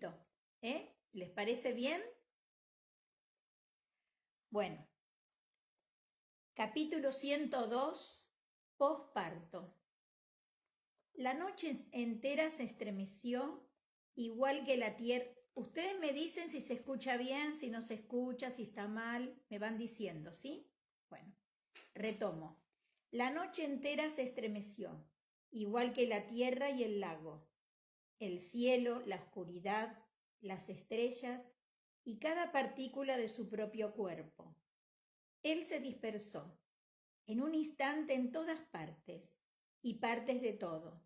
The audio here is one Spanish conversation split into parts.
despacito. ¿Les parece bien? Bueno, capítulo 102, posparto. La noche entera se estremeció, igual que la tierra. Ustedes me dicen si se escucha bien, si no se escucha, si está mal, me van diciendo, ¿sí? Bueno, retomo. La noche entera se estremeció, igual que la tierra y el lago, el cielo, la oscuridad, las estrellas y cada partícula de su propio cuerpo. Él se dispersó, en un instante en todas partes, y partes de todo,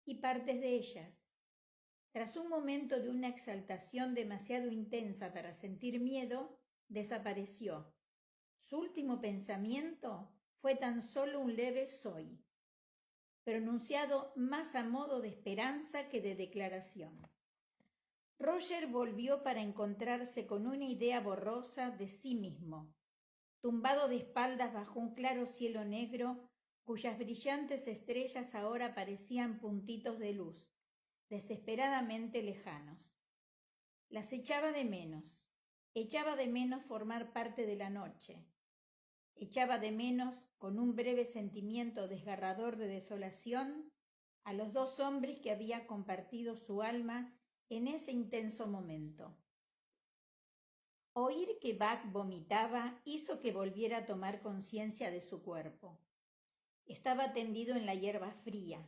y partes de ellas. Tras un momento de una exaltación demasiado intensa para sentir miedo, desapareció. Su último pensamiento fue tan solo un leve soy, pronunciado más a modo de esperanza que de declaración. Roger volvió para encontrarse con una idea borrosa de sí mismo, tumbado de espaldas bajo un claro cielo negro, cuyas brillantes estrellas ahora parecían puntitos de luz, desesperadamente lejanos. Las echaba de menos formar parte de la noche, echaba de menos, con un breve sentimiento desgarrador de desolación, a los dos hombres que había compartido su alma en ese intenso momento. Oír que Buck vomitaba hizo que volviera a tomar conciencia de su cuerpo. Estaba tendido en la hierba fría,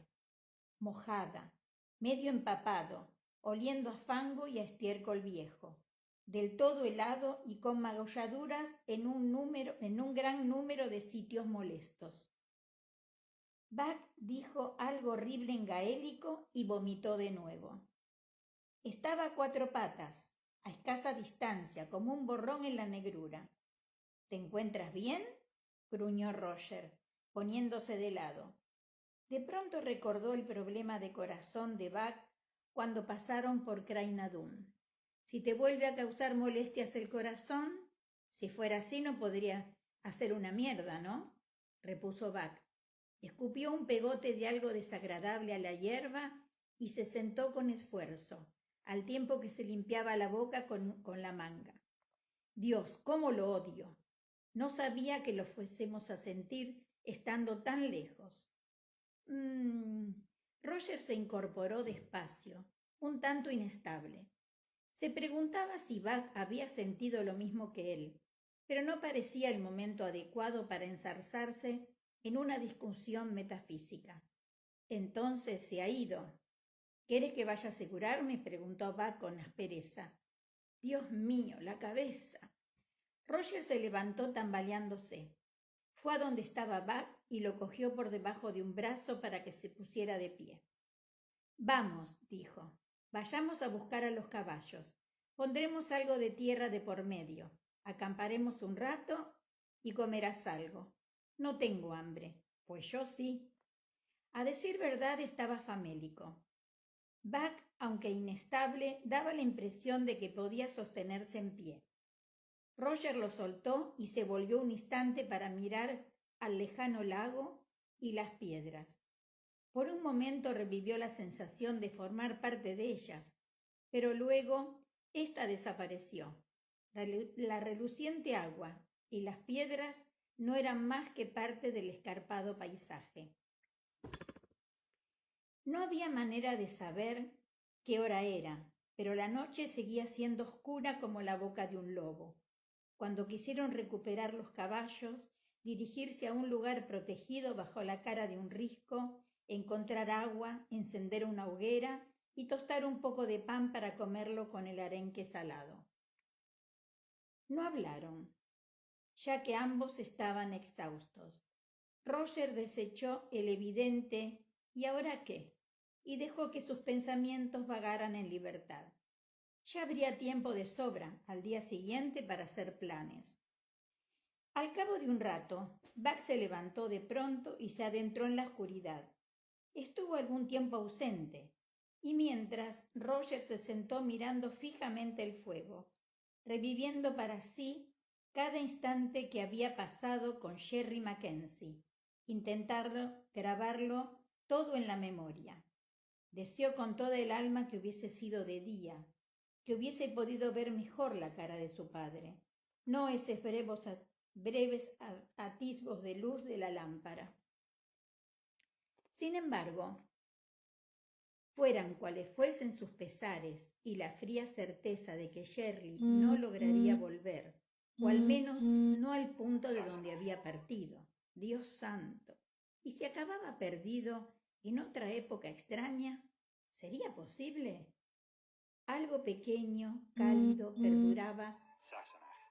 mojada, medio empapado, oliendo a fango y a estiércol viejo, del todo helado y con magulladuras en un gran número de sitios molestos. Buck dijo algo horrible en gaélico y vomitó de nuevo. Estaba a cuatro patas, a escasa distancia, como un borrón en la negrura. ¿Te encuentras bien?, gruñó Roger, poniéndose de lado. De pronto recordó el problema de corazón de Buck cuando pasaron por Craig-Nádum. Si te vuelve a causar molestias el corazón, si fuera así no podría hacer una mierda, ¿no?, repuso Buck. Escupió un pegote de algo desagradable a la hierba y se sentó con esfuerzo, al tiempo que se limpiaba la boca con la manga. Dios, cómo lo odio. No sabía que lo fuésemos a sentir estando tan lejos. Roger se incorporó despacio, un tanto inestable. Se preguntaba si Buck había sentido lo mismo que él, pero no parecía el momento adecuado para enzarzarse en una discusión metafísica. Entonces se ha ido. ¿Quieres que vaya a asegurarme?, preguntó Buck con aspereza. Dios mío, la cabeza. Roger se levantó tambaleándose. Fue a donde estaba Buck y lo cogió por debajo de un brazo para que se pusiera de pie. Vamos, dijo, vayamos a buscar a los caballos. Pondremos algo de tierra de por medio. Acamparemos un rato y comerás algo. No tengo hambre. Pues yo sí. A decir verdad, estaba famélico. Buck, aunque inestable, daba la impresión de que podía sostenerse en pie. Roger lo soltó y se volvió un instante para mirar al lejano lago y las piedras. Por un momento revivió la sensación de formar parte de ellas, pero luego ésta desapareció. La reluciente agua y las piedras no eran más que parte del escarpado paisaje. No había manera de saber qué hora era, pero la noche seguía siendo oscura como la boca de un lobo. Cuando quisieron recuperar los caballos, dirigirse a un lugar protegido bajo la cara de un risco, encontrar agua, encender una hoguera y tostar un poco de pan para comerlo con el arenque salado. No hablaron, ya que ambos estaban exhaustos. Roger desechó el evidente ¿y ahora qué?, y dejó que sus pensamientos vagaran en libertad. Ya habría tiempo de sobra al día siguiente para hacer planes. Al cabo de un rato, Buck se levantó de pronto y se adentró en la oscuridad. Estuvo algún tiempo ausente, y mientras Roger se sentó mirando fijamente el fuego, reviviendo para sí cada instante que había pasado con Jerry Mackenzie, intentando grabarlo todo en la memoria. Deseó con toda el alma que hubiese sido de día, que hubiese podido ver mejor la cara de su padre, no esos breves atisbos de luz de la lámpara. Sin embargo, fueran cuales fuesen sus pesares y la fría certeza de que Shirley no lograría volver, o al menos no al punto de donde había partido. Dios santo, ¿y si acababa perdido en otra época extraña? ¿Sería posible? Algo pequeño, cálido, perduraba,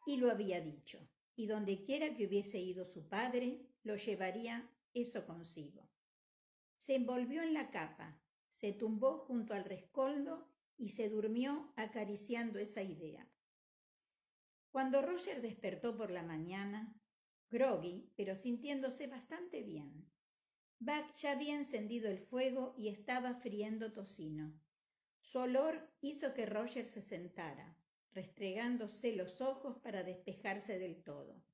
y lo había dicho, y dondequiera que hubiese ido su padre, lo llevaría eso consigo. Se envolvió en la capa, se tumbó junto al rescoldo y se durmió acariciando esa idea. Cuando Roger despertó por la mañana, groggy, pero sintiéndose bastante bien, Buck ya había encendido el fuego y estaba friendo tocino. Su olor hizo que Roger se sentara, restregándose los ojos para despejarse del todo.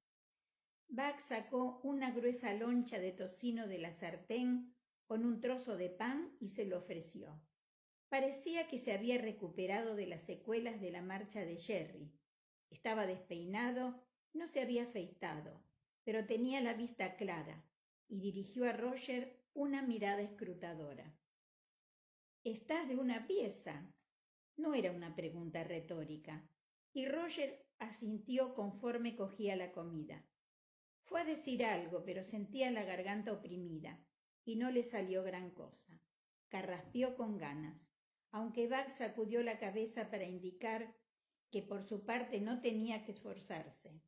Buck sacó una gruesa loncha de tocino de la sartén con un trozo de pan y se lo ofreció. Parecía que se había recuperado de las secuelas de la marcha de Jerry. Estaba despeinado, no se había afeitado, pero tenía la vista clara y dirigió a Roger una mirada escrutadora. «¿Estás de una pieza?» No era una pregunta retórica, y Roger asintió conforme cogía la comida. Fue a decir algo, pero sentía la garganta oprimida, y no le salió gran cosa. Carraspeó con ganas, aunque Buck sacudió la cabeza para indicar que por su parte no tenía que esforzarse.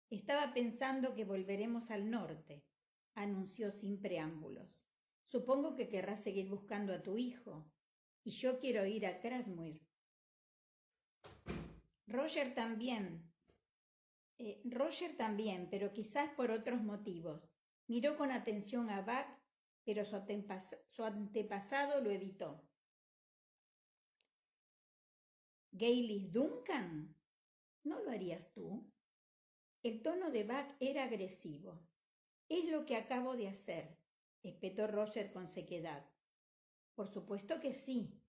«Estaba pensando que volveremos al norte», anunció sin preámbulos. «Supongo que querrás seguir buscando a tu hijo, y yo quiero ir a Crasmuir». Roger también, pero quizás por otros motivos. Miró con atención a Buck, pero su antepasado lo evitó. «¿Gaylis Duncan? ¿No lo harías tú?» El tono de Buck era agresivo. «Es lo que acabo de hacer», espetó Roger con sequedad. «Por supuesto que sí».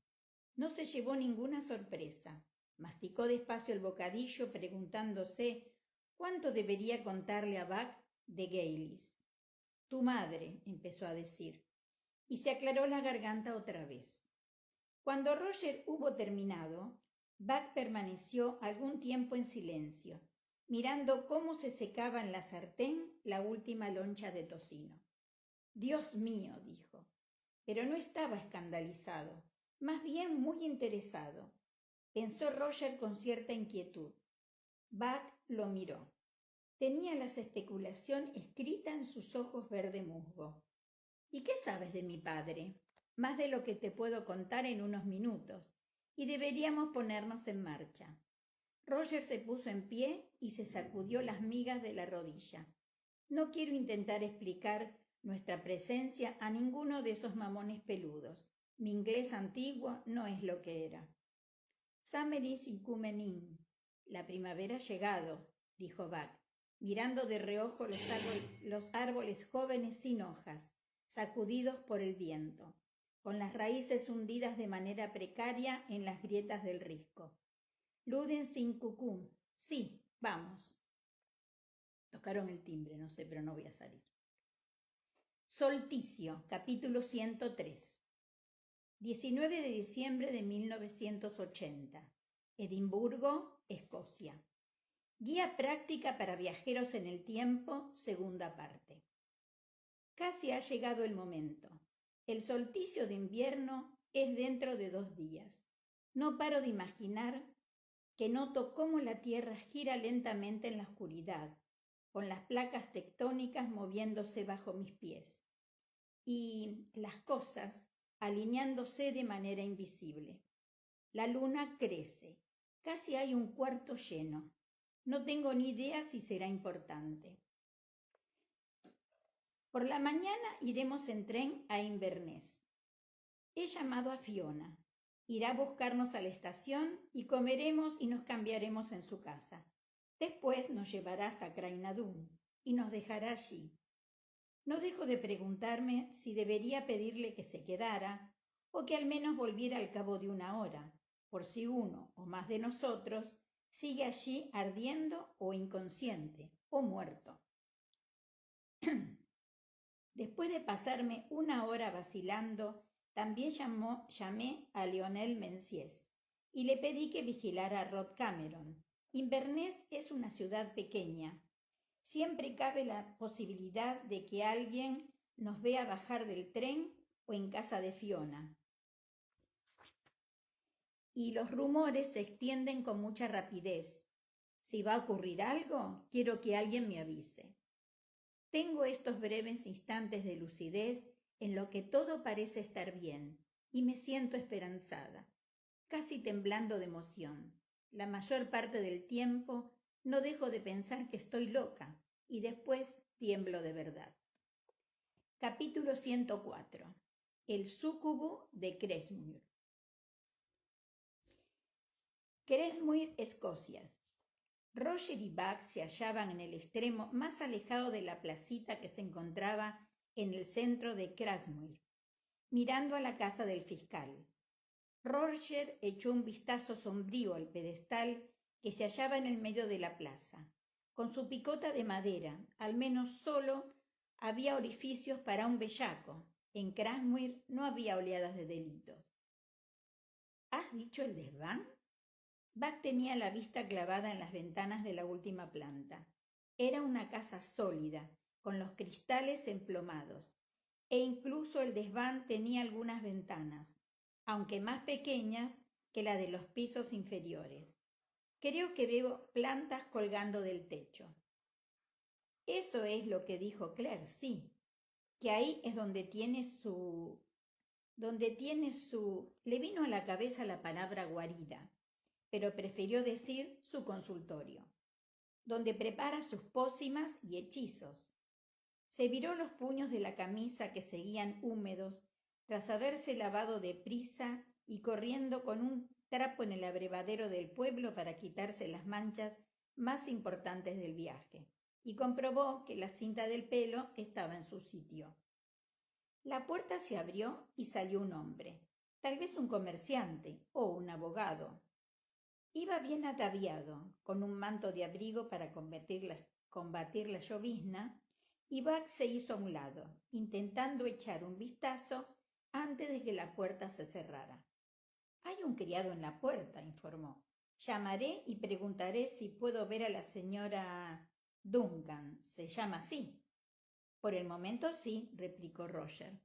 No se llevó ninguna sorpresa. Masticó despacio el bocadillo, preguntándose cuánto debería contarle a Buck de Gaylis. «Tu madre», empezó a decir, y se aclaró la garganta otra vez. Cuando Roger hubo terminado, Buck permaneció algún tiempo en silencio, mirando cómo se secaba en la sartén la última loncha de tocino. «Dios mío», dijo, pero no estaba escandalizado, más bien muy interesado. Pensó Roger con cierta inquietud. Buck lo miró. Tenía la especulación escrita en sus ojos verde musgo. «¿Y qué sabes de mi padre?» «Más de lo que te puedo contar en unos minutos, y deberíamos ponernos en marcha». Roger se puso en pie y se sacudió las migas de la rodilla. «No quiero intentar explicar nuestra presencia a ninguno de esos mamones peludos. Mi inglés antiguo no es lo que era». «Summer is coming. La primavera ha llegado», dijo Buck, mirando de reojo los árboles jóvenes sin hojas, sacudidos por el viento, con las raíces hundidas de manera precaria en las grietas del risco. «Luden sin cucú. Sí, vamos». Tocaron el timbre, no sé, pero no voy a salir. Solsticio, capítulo 103. 19 de diciembre de 1980. Edimburgo, Escocia. Guía práctica para viajeros en el tiempo, segunda parte. Casi ha llegado el momento. El solsticio de invierno es dentro de 2 días. No paro de imaginar que noto cómo la Tierra gira lentamente en la oscuridad, con las placas tectónicas moviéndose bajo mis pies, y las cosas alineándose de manera invisible. La luna crece, casi hay un cuarto lleno. No tengo ni idea si será importante. Por la mañana iremos en tren a Inverness. He llamado a Fiona. Irá a buscarnos a la estación y comeremos y nos cambiaremos en su casa. Después nos llevará hasta Craignadoon y nos dejará allí. No dejo de preguntarme si debería pedirle que se quedara o que al menos volviera al cabo de 1 hora. por si uno o más de nosotros sigue allí ardiendo o inconsciente o muerto. Después de pasarme una hora vacilando, también llamé a Lionel Menzies y le pedí que vigilara a Rod Cameron. Inverness es una ciudad pequeña. Siempre cabe la posibilidad de que alguien nos vea bajar del tren o en casa de Fiona. Y los rumores se extienden con mucha rapidez. Si va a ocurrir algo, quiero que alguien me avise. Tengo estos breves instantes de lucidez en lo que todo parece estar bien y me siento esperanzada, casi temblando de emoción. La mayor parte del tiempo no dejo de pensar que estoy loca y después tiemblo de verdad. Capítulo 104. El súcubo de Cresmuir. Cresmuir, Escocia. Roger y Buck se hallaban en el extremo más alejado de la placita que se encontraba en el centro de Cresmuir, mirando a la casa del fiscal. Roger echó un vistazo sombrío al pedestal que se hallaba en el medio de la plaza. Con su picota de madera, al menos solo había orificios para un bellaco. En Cresmuir no había oleadas de delitos. ¿Has dicho el desván? Buck tenía la vista clavada en las ventanas de la última planta. Era una casa sólida, con los cristales emplomados, e incluso el desván tenía algunas ventanas, aunque más pequeñas que la de los pisos inferiores. Creo que veo plantas colgando del techo. Eso es lo que dijo Claire, sí, que ahí es donde tiene su... Le vino a la cabeza la palabra guarida, pero prefirió decir su consultorio, donde prepara sus pócimas y hechizos. Se viró los puños de la camisa que seguían húmedos tras haberse lavado deprisa y corriendo con un trapo en el abrevadero del pueblo para quitarse las manchas más importantes del viaje, y comprobó que la cinta del pelo estaba en su sitio. La puerta se abrió y salió un hombre, tal vez un comerciante o un abogado. Iba bien ataviado, con un manto de abrigo para combatir la llovizna, y Buck se hizo a un lado, intentando echar un vistazo antes de que la puerta se cerrara. «Hay un criado en la puerta», informó. «Llamaré y preguntaré si puedo ver a la señora Duncan. ¿Se llama así?» «Por el momento sí», replicó Roger.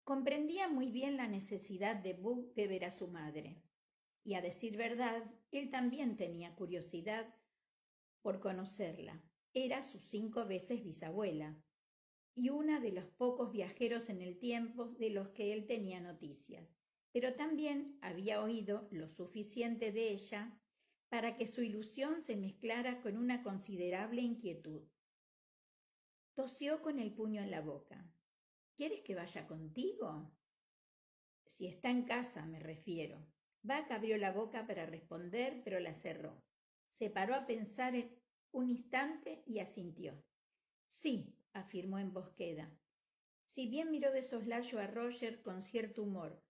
Comprendía muy bien la necesidad de Buck de ver a su madre. Y a decir verdad, él también tenía curiosidad por conocerla. Era sus 5 veces bisabuela y una de los pocos viajeros en el tiempo de los que él tenía noticias, pero también había oído lo suficiente de ella para que su ilusión se mezclara con una considerable inquietud. Tosió con el puño en la boca. «¿Quieres que vaya contigo?» «Si está en casa, me refiero». Buck abrió la boca para responder, pero la cerró. Se paró a pensar un instante y asintió. «Sí», afirmó en voz queda. Si bien miró de soslayo a Roger con cierto humor,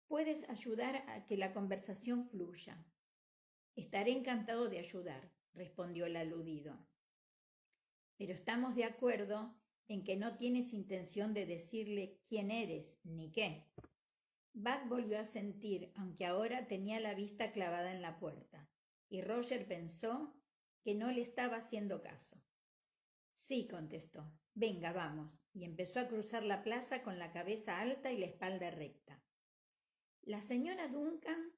«puedes ayudar a que la conversación fluya». «Estaré encantado de ayudar», respondió el aludido. «Pero estamos de acuerdo en que no tienes intención de decirle quién eres ni qué». Buck volvió a sentir, aunque ahora tenía la vista clavada en la puerta, y Roger pensó que no le estaba haciendo caso. «Sí», contestó. «Venga, vamos», y empezó a cruzar la plaza con la cabeza alta y la espalda recta. «¿La señora Duncan?»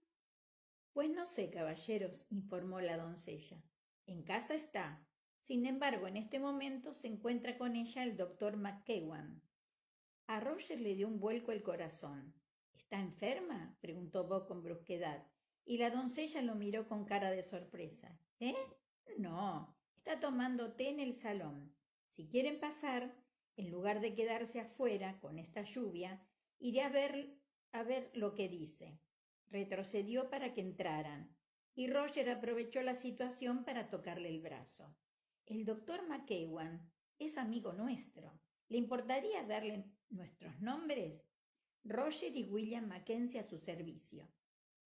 «Pues no sé, caballeros», informó la doncella. «En casa está. Sin embargo, en este momento se encuentra con ella el doctor McEwan». A Roger le dio un vuelco el corazón. «¿Está enferma?», preguntó Bob con brusquedad, y la doncella lo miró con cara de sorpresa. «¿Eh? No, está tomando té en el salón. Si quieren pasar, en lugar de quedarse afuera con esta lluvia, iré a ver lo que dice». Retrocedió para que entraran, y Roger aprovechó la situación para tocarle el brazo. «El doctor McEwan es amigo nuestro. ¿Le importaría darle nuestros nombres?» «Roger y William Mackenzie a su servicio».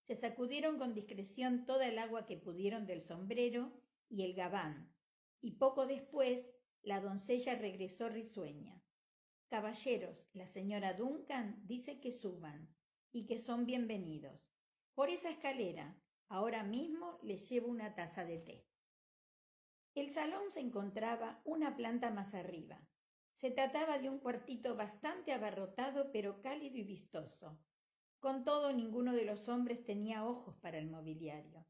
Se sacudieron con discreción toda el agua que pudieron del sombrero y el gabán, y poco después la doncella regresó risueña. Caballeros, la señora Duncan dice que suban y que son bienvenidos. Por esa escalera, ahora mismo les llevo una taza de té. El salón se encontraba una planta más arriba. Se trataba de un cuartito bastante abarrotado, pero cálido y vistoso. Con todo, ninguno de los hombres tenía ojos para el mobiliario.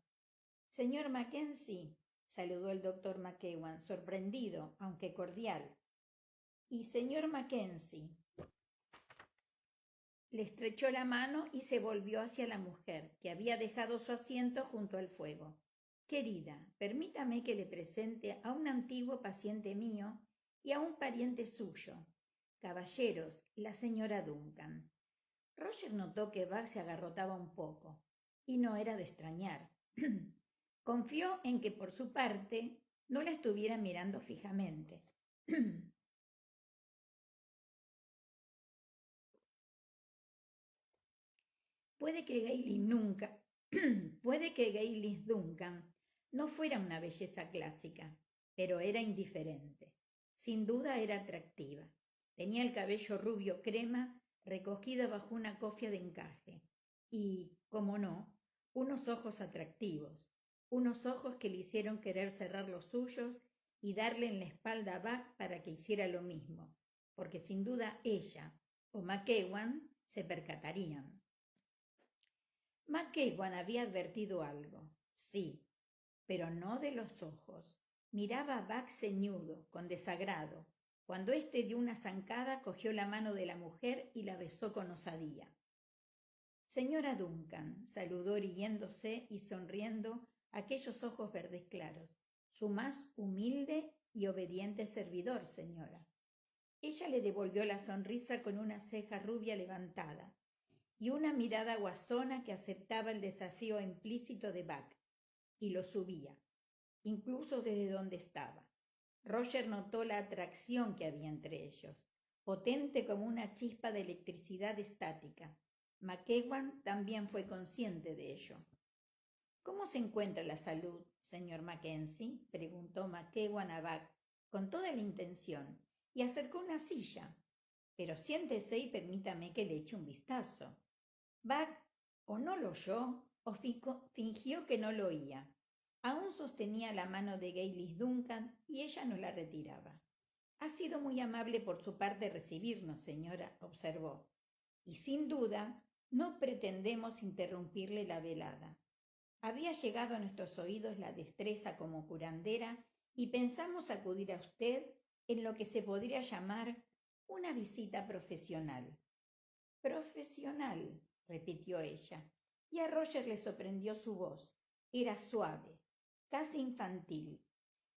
Señor Mackenzie, saludó el doctor McEwan, sorprendido, aunque cordial. Y señor Mackenzie. Le estrechó la mano y se volvió hacia la mujer, que había dejado su asiento junto al fuego. Querida, permítame que le presente a un antiguo paciente mío y a un pariente suyo. Caballeros, la señora Duncan. Roger notó que Buck se agarrotaba un poco, y no era de extrañar. Confió en que, por su parte, no la estuviera mirando fijamente. Puede que Gaylis Duncan no fuera una belleza clásica, pero era indiferente. Sin duda era atractiva. Tenía el cabello rubio crema recogido bajo una cofia de encaje y, como no, unos ojos atractivos, unos ojos que le hicieron querer cerrar los suyos y darle en la espalda a Buck para que hiciera lo mismo, porque sin duda ella o McEwan se percatarían. McEwan había advertido algo, sí, pero no de los ojos. Miraba a Buck ceñudo, con desagrado, cuando éste dio una zancada, cogió la mano de la mujer y la besó con osadía. Señora Duncan, saludó irguiéndose y sonriendo aquellos ojos verdes claros. Su más humilde y obediente servidor, señora. Ella le devolvió la sonrisa con una ceja rubia levantada y una mirada guasona que aceptaba el desafío implícito de Buck, y lo subía, incluso desde donde estaba. Roger notó la atracción que había entre ellos, potente como una chispa de electricidad estática. McEwan también fue consciente de ello. ¿Cómo se encuentra la salud, señor Mackenzie?, preguntó McEwan a Buck con toda la intención, y acercó una silla. Pero siéntese y permítame que le eche un vistazo. Buck o no lo oyó o fingió que no lo oía. Aún sostenía la mano de Gaylis Duncan y ella no la retiraba. Ha sido muy amable por su parte recibirnos, señora, observó, y sin duda no pretendemos interrumpirle la velada. Había llegado a nuestros oídos la destreza como curandera y pensamos acudir a usted en lo que se podría llamar una visita profesional. Profesional, repitió ella, y a Roger le sorprendió su voz. Era suave, casi infantil.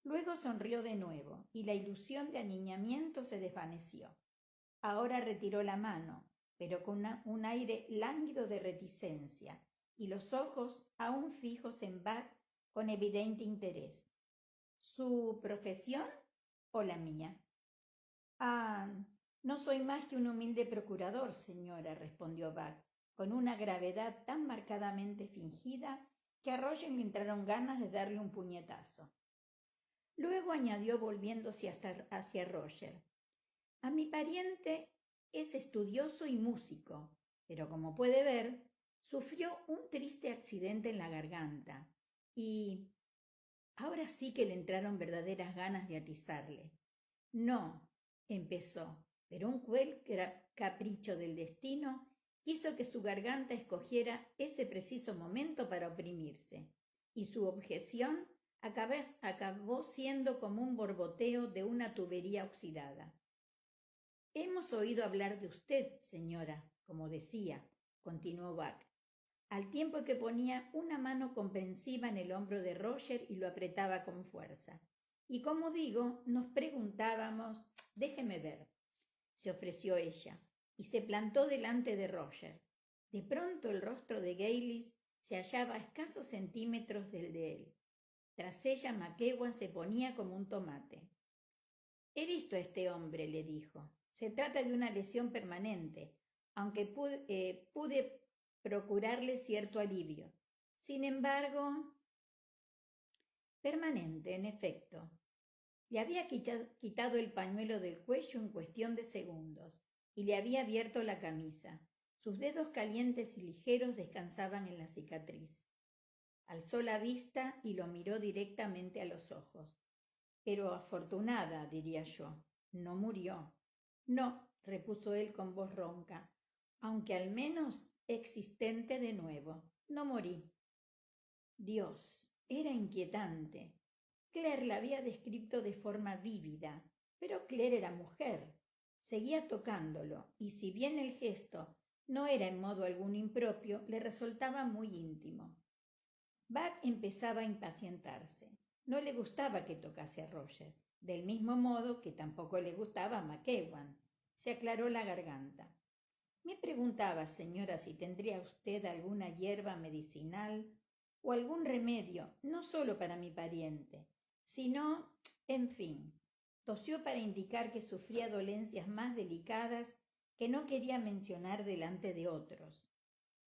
Luego sonrió de nuevo, y la ilusión de aniñamiento se desvaneció. Ahora retiró la mano, pero con un aire lánguido de reticencia, y los ojos aún fijos en Buck con evidente interés. ¿Su profesión o la mía? Ah, no soy más que un humilde procurador, señora, respondió Buck, con una gravedad tan marcadamente fingida que a Roger le entraron ganas de darle un puñetazo. Luego añadió volviéndose hacia Roger. A mi pariente es estudioso y músico, pero como puede ver, sufrió un triste accidente en la garganta y ahora sí que le entraron verdaderas ganas de atizarle. No, empezó, pero un cruel capricho del destino quiso que su garganta escogiera ese preciso momento para oprimirse, y su objeción acabó siendo como un borboteo de una tubería oxidada. Hemos oído hablar de usted, señora, como decía, continuó Buck, al tiempo que ponía una mano comprensiva en el hombro de Roger y lo apretaba con fuerza. Y como digo, nos preguntábamos, déjeme ver, se ofreció ella, y se plantó delante de Roger. De pronto el rostro de Gaylis se hallaba a escasos centímetros del de él. Tras ella, McEwan se ponía como un tomate. He visto a este hombre, le dijo. Se trata de una lesión permanente, aunque pude procurarle cierto alivio. Sin embargo, permanente, en efecto. Le había quitado el pañuelo del cuello en cuestión de segundos y le había abierto la camisa. Sus dedos calientes y ligeros descansaban en la cicatriz. Alzó la vista y lo miró directamente a los ojos. Pero afortunada, diría yo, no murió. No, repuso él con voz ronca, aunque al menos existente de nuevo. No morí. Dios, era inquietante. Claire la había descrito de forma vívida, pero Claire era mujer. Seguía tocándolo, y si bien el gesto no era en modo algún impropio, le resultaba muy íntimo. Buck empezaba a impacientarse. No le gustaba que tocase a Roger, del mismo modo que tampoco le gustaba a McEwan. Se aclaró la garganta. Me preguntaba, señora, si tendría usted alguna hierba medicinal o algún remedio, no solo para mi pariente, sino, en fin, tosió para indicar que sufría dolencias más delicadas que no quería mencionar delante de otros.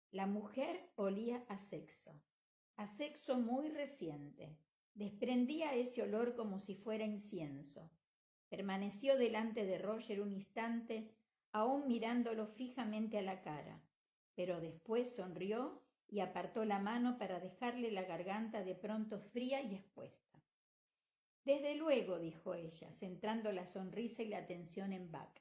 La mujer olía a sexo muy reciente. Desprendía ese olor como si fuera incienso. Permaneció delante de Roger un instante, aún mirándolo fijamente a la cara, pero después sonrió y apartó la mano para dejarle la garganta de pronto fría y expuesta. Desde luego, dijo ella, centrando la sonrisa y la atención en Buck.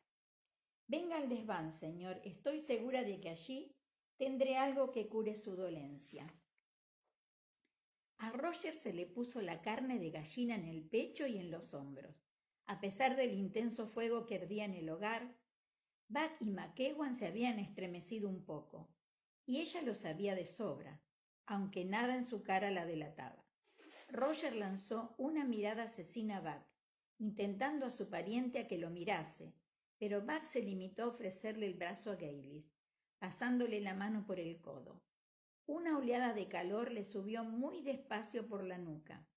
Venga al desván, señor. Estoy segura de que allí tendré algo que cure su dolencia. A Roger se le puso la carne de gallina en el pecho y en los hombros. A pesar del intenso fuego que ardía en el hogar, Buck y McEwan se habían estremecido un poco, y ella lo sabía de sobra, aunque nada en su cara la delataba. Roger lanzó una mirada asesina a Buck, intentando a su pariente a que lo mirase, pero Buck se limitó a ofrecerle el brazo a Gaylis, pasándole la mano por el codo. Una oleada de calor le subió muy despacio por la nuca.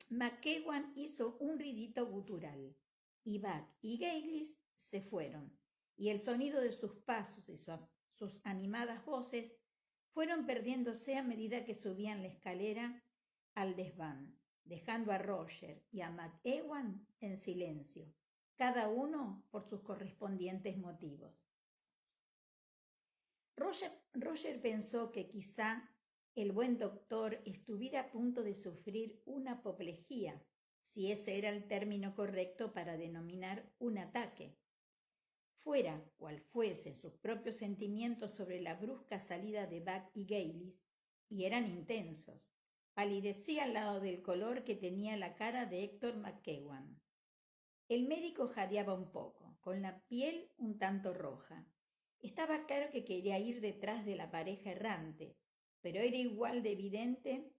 McEwan hizo un ridito gutural, y Buck y Gaylis se fueron, y el sonido de sus pasos y sus animadas voces fueron perdiéndose a medida que subían la escalera al desván, dejando a Roger y a McEwan en silencio, cada uno por sus correspondientes motivos. Roger pensó que quizá el buen doctor estuviera a punto de sufrir una apoplejía, si ese era el término correcto para denominar un ataque. Fuera cual fuesen sus propios sentimientos sobre la brusca salida de Buck y Gaylis, y eran intensos, palidecía al lado del color que tenía la cara de Héctor McEwan. El médico jadeaba un poco, con la piel un tanto roja. Estaba claro que quería ir detrás de la pareja errante, pero era igual de evidente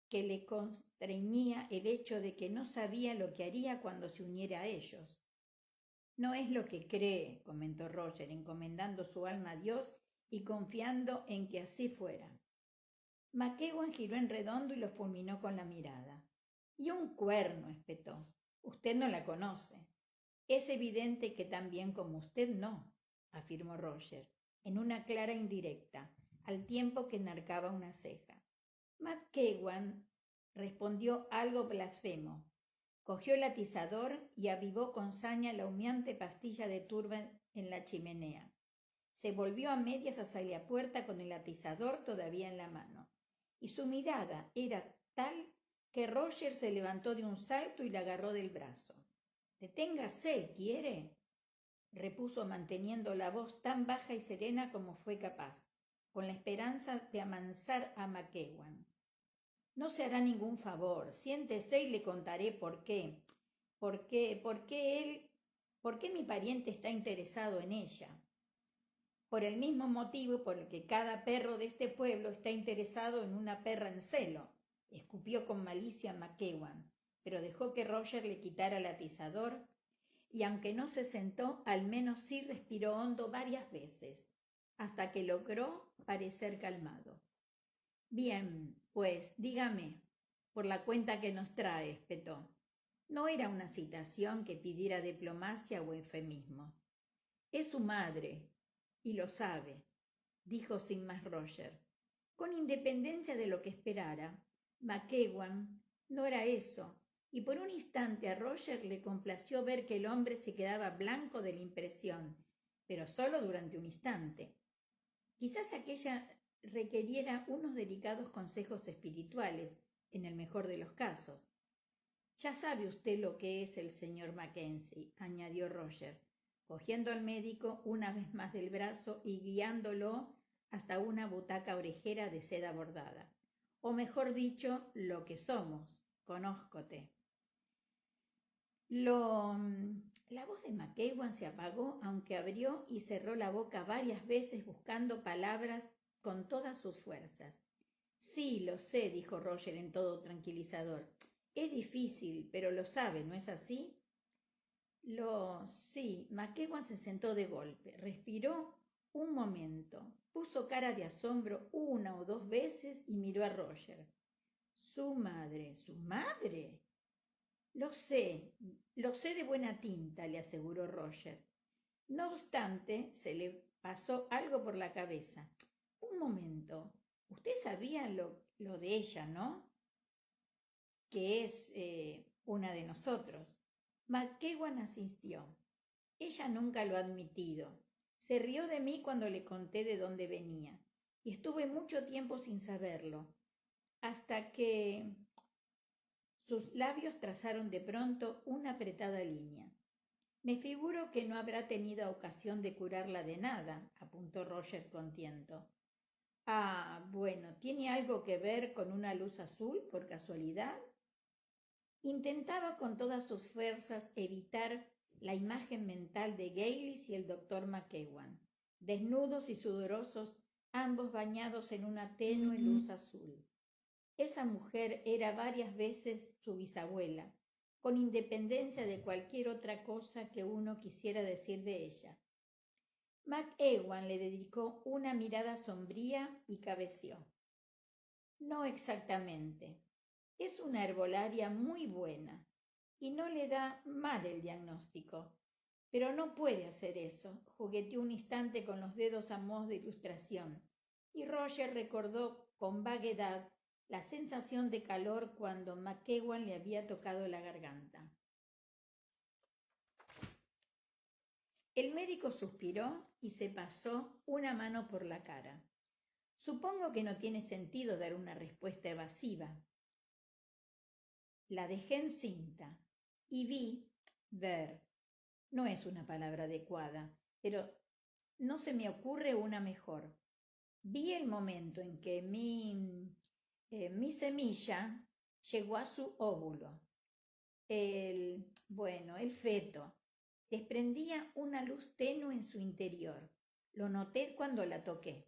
que le constreñía el hecho de que no sabía lo que haría cuando se uniera a ellos. No es lo que cree, comentó Roger, encomendando su alma a Dios y confiando en que así fuera. McEwan giró en redondo y lo fulminó con la mirada. Y un cuerno, espetó. Usted no la conoce. Es evidente que tan bien como usted no, afirmó Roger, en una clara indirecta, al tiempo que enarcaba una ceja. McEwan respondió algo blasfemo. Cogió el atizador y avivó con saña la humeante pastilla de turba en la chimenea. Se volvió a medias hacia la puerta con el atizador todavía en la mano, y su mirada era tal que Roger se levantó de un salto y la agarró del brazo. «Deténgase, ¿quiere?», repuso manteniendo la voz tan baja y serena como fue capaz, con la esperanza de amansar a McEwan. «No se hará ningún favor. Siéntese y le contaré por qué mi pariente está interesado en ella. Por el mismo motivo por el que cada perro de este pueblo está interesado en una perra en celo», escupió con malicia McEwan, pero dejó que Roger le quitara el atizador, y aunque no se sentó, al menos sí respiró hondo varias veces, hasta que logró parecer calmado. «Bien, pues, dígame, por la cuenta que nos trae», espetó. No era una citación que pidiera diplomacia o eufemismos. «Es su madre, y lo sabe. dijo sin más Roger. Con independencia de lo que esperara, McEwan no era eso, y por un instante a Roger le complació ver que el hombre se quedaba blanco de la impresión, pero solo durante un instante. Quizás aquella requiriera unos delicados consejos espirituales, en el mejor de los casos. Ya sabe usted lo que es el señor Mackenzie, añadió Roger, cogiendo al médico una vez más del brazo y guiándolo hasta una butaca orejera de seda bordada. O mejor dicho, lo que somos, conózcote. La voz de McEwan se apagó, aunque abrió y cerró la boca varias veces buscando palabras con todas sus fuerzas. Sí, lo sé, dijo Roger en todo tranquilizador. Es difícil, pero lo sabe, ¿no es así? Sí. McEwan se sentó de golpe, respiró un momento, puso cara de asombro una o dos veces y miró a Roger. Su madre. Lo sé de buena tinta, le aseguró Roger. No obstante, se le pasó algo por la cabeza. Un momento, usted sabía lo de ella, ¿no? Que es una de nosotros. McEwan asistió. Ella nunca lo ha admitido. Se rió de mí cuando le conté de dónde venía, y estuve mucho tiempo sin saberlo, hasta que sus labios trazaron de pronto una apretada línea. Me figuro que no habrá tenido ocasión de curarla de nada, apuntó Roger contento. Ah, bueno, ¿tiene algo que ver con una luz azul, por casualidad? Intentaba con todas sus fuerzas evitar la imagen mental de Gaylis y el doctor McEwan, desnudos y sudorosos, ambos bañados en una tenue luz azul. Esa mujer era varias veces su bisabuela, con independencia de cualquier otra cosa que uno quisiera decir de ella. McEwan le dedicó una mirada sombría y cabeció. No exactamente. Es una herbolaria muy buena y no le da mal el diagnóstico. Pero no puede hacer eso. Jugueteó un instante con los dedos a modo de ilustración y Roger recordó con vaguedad la sensación de calor cuando McEwan le había tocado la garganta. El médico suspiró y se pasó una mano por la cara. Supongo que no tiene sentido dar una respuesta evasiva. La dejé encinta y ver, no es una palabra adecuada, pero no se me ocurre una mejor. Vi el momento en que mi semilla llegó a su óvulo. El feto desprendía una luz tenue en su interior. Lo noté cuando la toqué.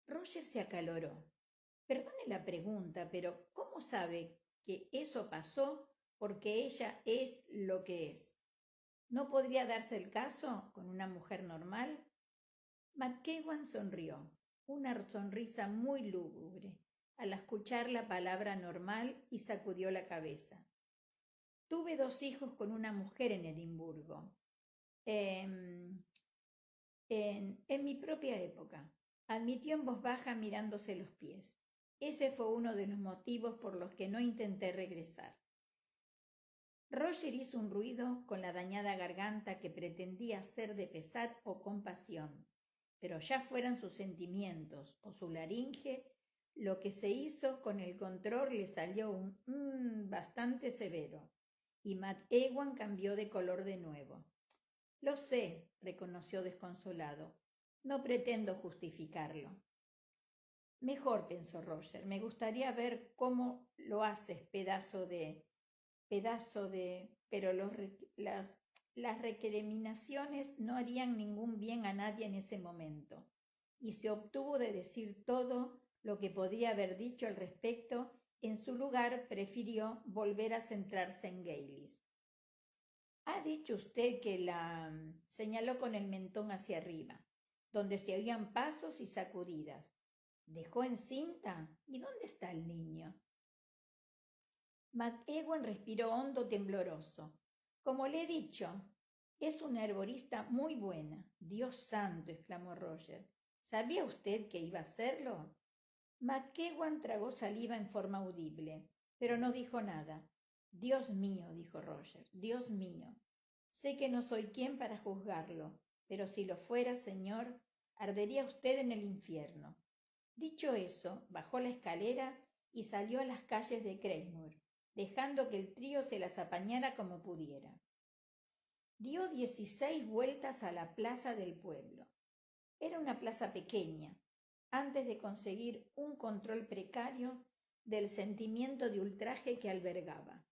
Roger se acaloró. Perdone la pregunta, pero ¿cómo sabe que eso pasó porque ella es lo que es? ¿No podría darse el caso con una mujer normal? McEwan sonrió, una sonrisa muy lúgubre, al escuchar la palabra normal y sacudió la cabeza. Tuve 2 hijos con una mujer en Edimburgo, en mi propia época, admitió en voz baja mirándose los pies. Ese fue uno de los motivos por los que no intenté regresar. Roger hizo un ruido con la dañada garganta que pretendía ser de pesar o compasión, pero ya fueran sus sentimientos o su laringe, lo que se hizo con el control le salió un bastante severo, y McEwan cambió de color de nuevo. Lo sé, reconoció desconsolado. No pretendo justificarlo. Mejor, pensó Roger, me gustaría ver cómo lo haces, pero las recriminaciones no harían ningún bien a nadie en ese momento, y se obtuvo de decir todo lo que podría haber dicho al respecto. En su lugar, prefirió volver a centrarse en Gaylis. Ha dicho usted que señaló con el mentón hacia arriba, donde se oían pasos y sacudidas. ¿Dejó encinta? ¿Y dónde está el niño? McEwan respiró hondo, tembloroso. Como le he dicho, es una herborista muy buena. Dios santo, exclamó Roger. ¿Sabía usted que iba a hacerlo? McEwan tragó saliva en forma audible, pero no dijo nada. Dios mío, dijo Roger, Dios mío. Sé que no soy quien para juzgarlo, pero si lo fuera, señor, ardería usted en el infierno. Dicho eso, bajó la escalera y salió a las calles de Creymore, dejando que el trío se las apañara como pudiera. Dio 16 vueltas a la plaza del pueblo. Era una plaza pequeña, antes de conseguir un control precario del sentimiento de ultraje que albergaba.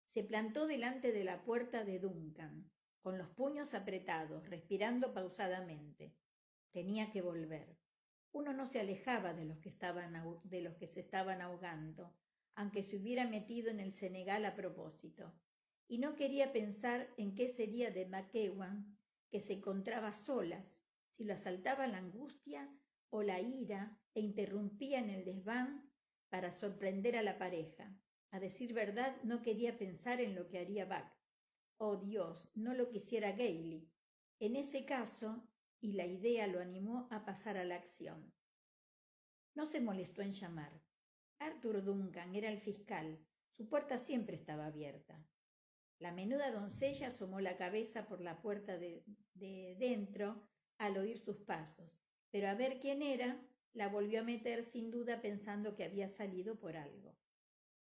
Se plantó delante de la puerta de Duncan, con los puños apretados, respirando pausadamente. Tenía que volver. Uno no se alejaba de los que se estaban ahogando, aunque se hubiera metido en el Senegal a propósito. Y no quería pensar en qué sería de McEwan, que se encontraba a solas, si lo asaltaba la angustia o la ira e interrumpía en el desván para sorprender a la pareja. A decir verdad, no quería pensar en lo que haría Buck. Oh Dios, no lo quisiera Gailey. En ese caso, y la idea lo animó a pasar a la acción. No se molestó en llamar. Arthur Duncan era el fiscal. Su puerta siempre estaba abierta. La menuda doncella asomó la cabeza por la puerta de dentro al oír sus pasos, pero a ver quién era, la volvió a meter sin duda pensando que había salido por algo.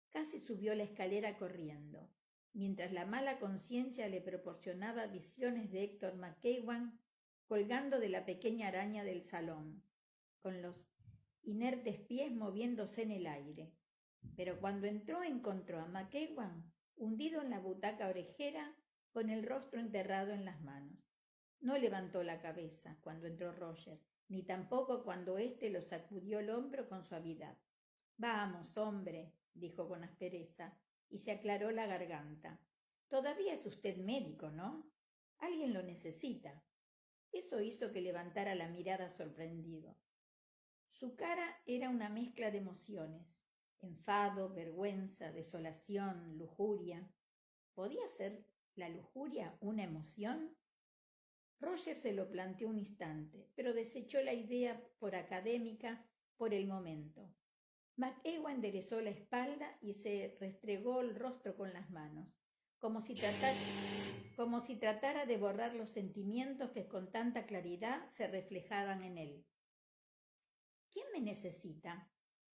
Casi subió la escalera corriendo, mientras la mala conciencia le proporcionaba visiones de Héctor McEwan colgando de la pequeña araña del salón, con los inertes pies moviéndose en el aire. Pero cuando encontró a McEwan hundido en la butaca orejera con el rostro enterrado en las manos. No levantó la cabeza cuando entró Roger, ni tampoco cuando éste lo sacudió el hombro con suavidad. Vamos, hombre, dijo con aspereza, y se aclaró la garganta. Todavía es usted médico, ¿no? Alguien lo necesita. Eso hizo que levantara la mirada sorprendido. Su cara era una mezcla de emociones: enfado, vergüenza, desolación, lujuria. ¿Podía ser la lujuria una emoción? Roger se lo planteó un instante, pero desechó la idea por académica por el momento. McEwan enderezó la espalda y se restregó el rostro con las manos, como si tratara de borrar los sentimientos que con tanta claridad se reflejaban en él. ¿Quién me necesita?,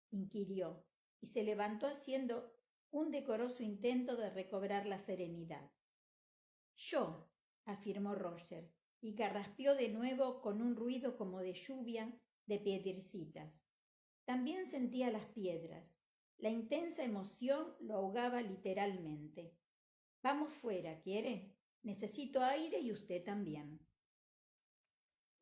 inquirió, y se levantó haciendo un decoroso intento de recobrar la serenidad. Yo, afirmó Roger, y carraspeó de nuevo con un ruido como de lluvia de piedrecitas. También sentía las piedras. La intensa emoción lo ahogaba literalmente. Vamos fuera, ¿quiere? Necesito aire y usted también.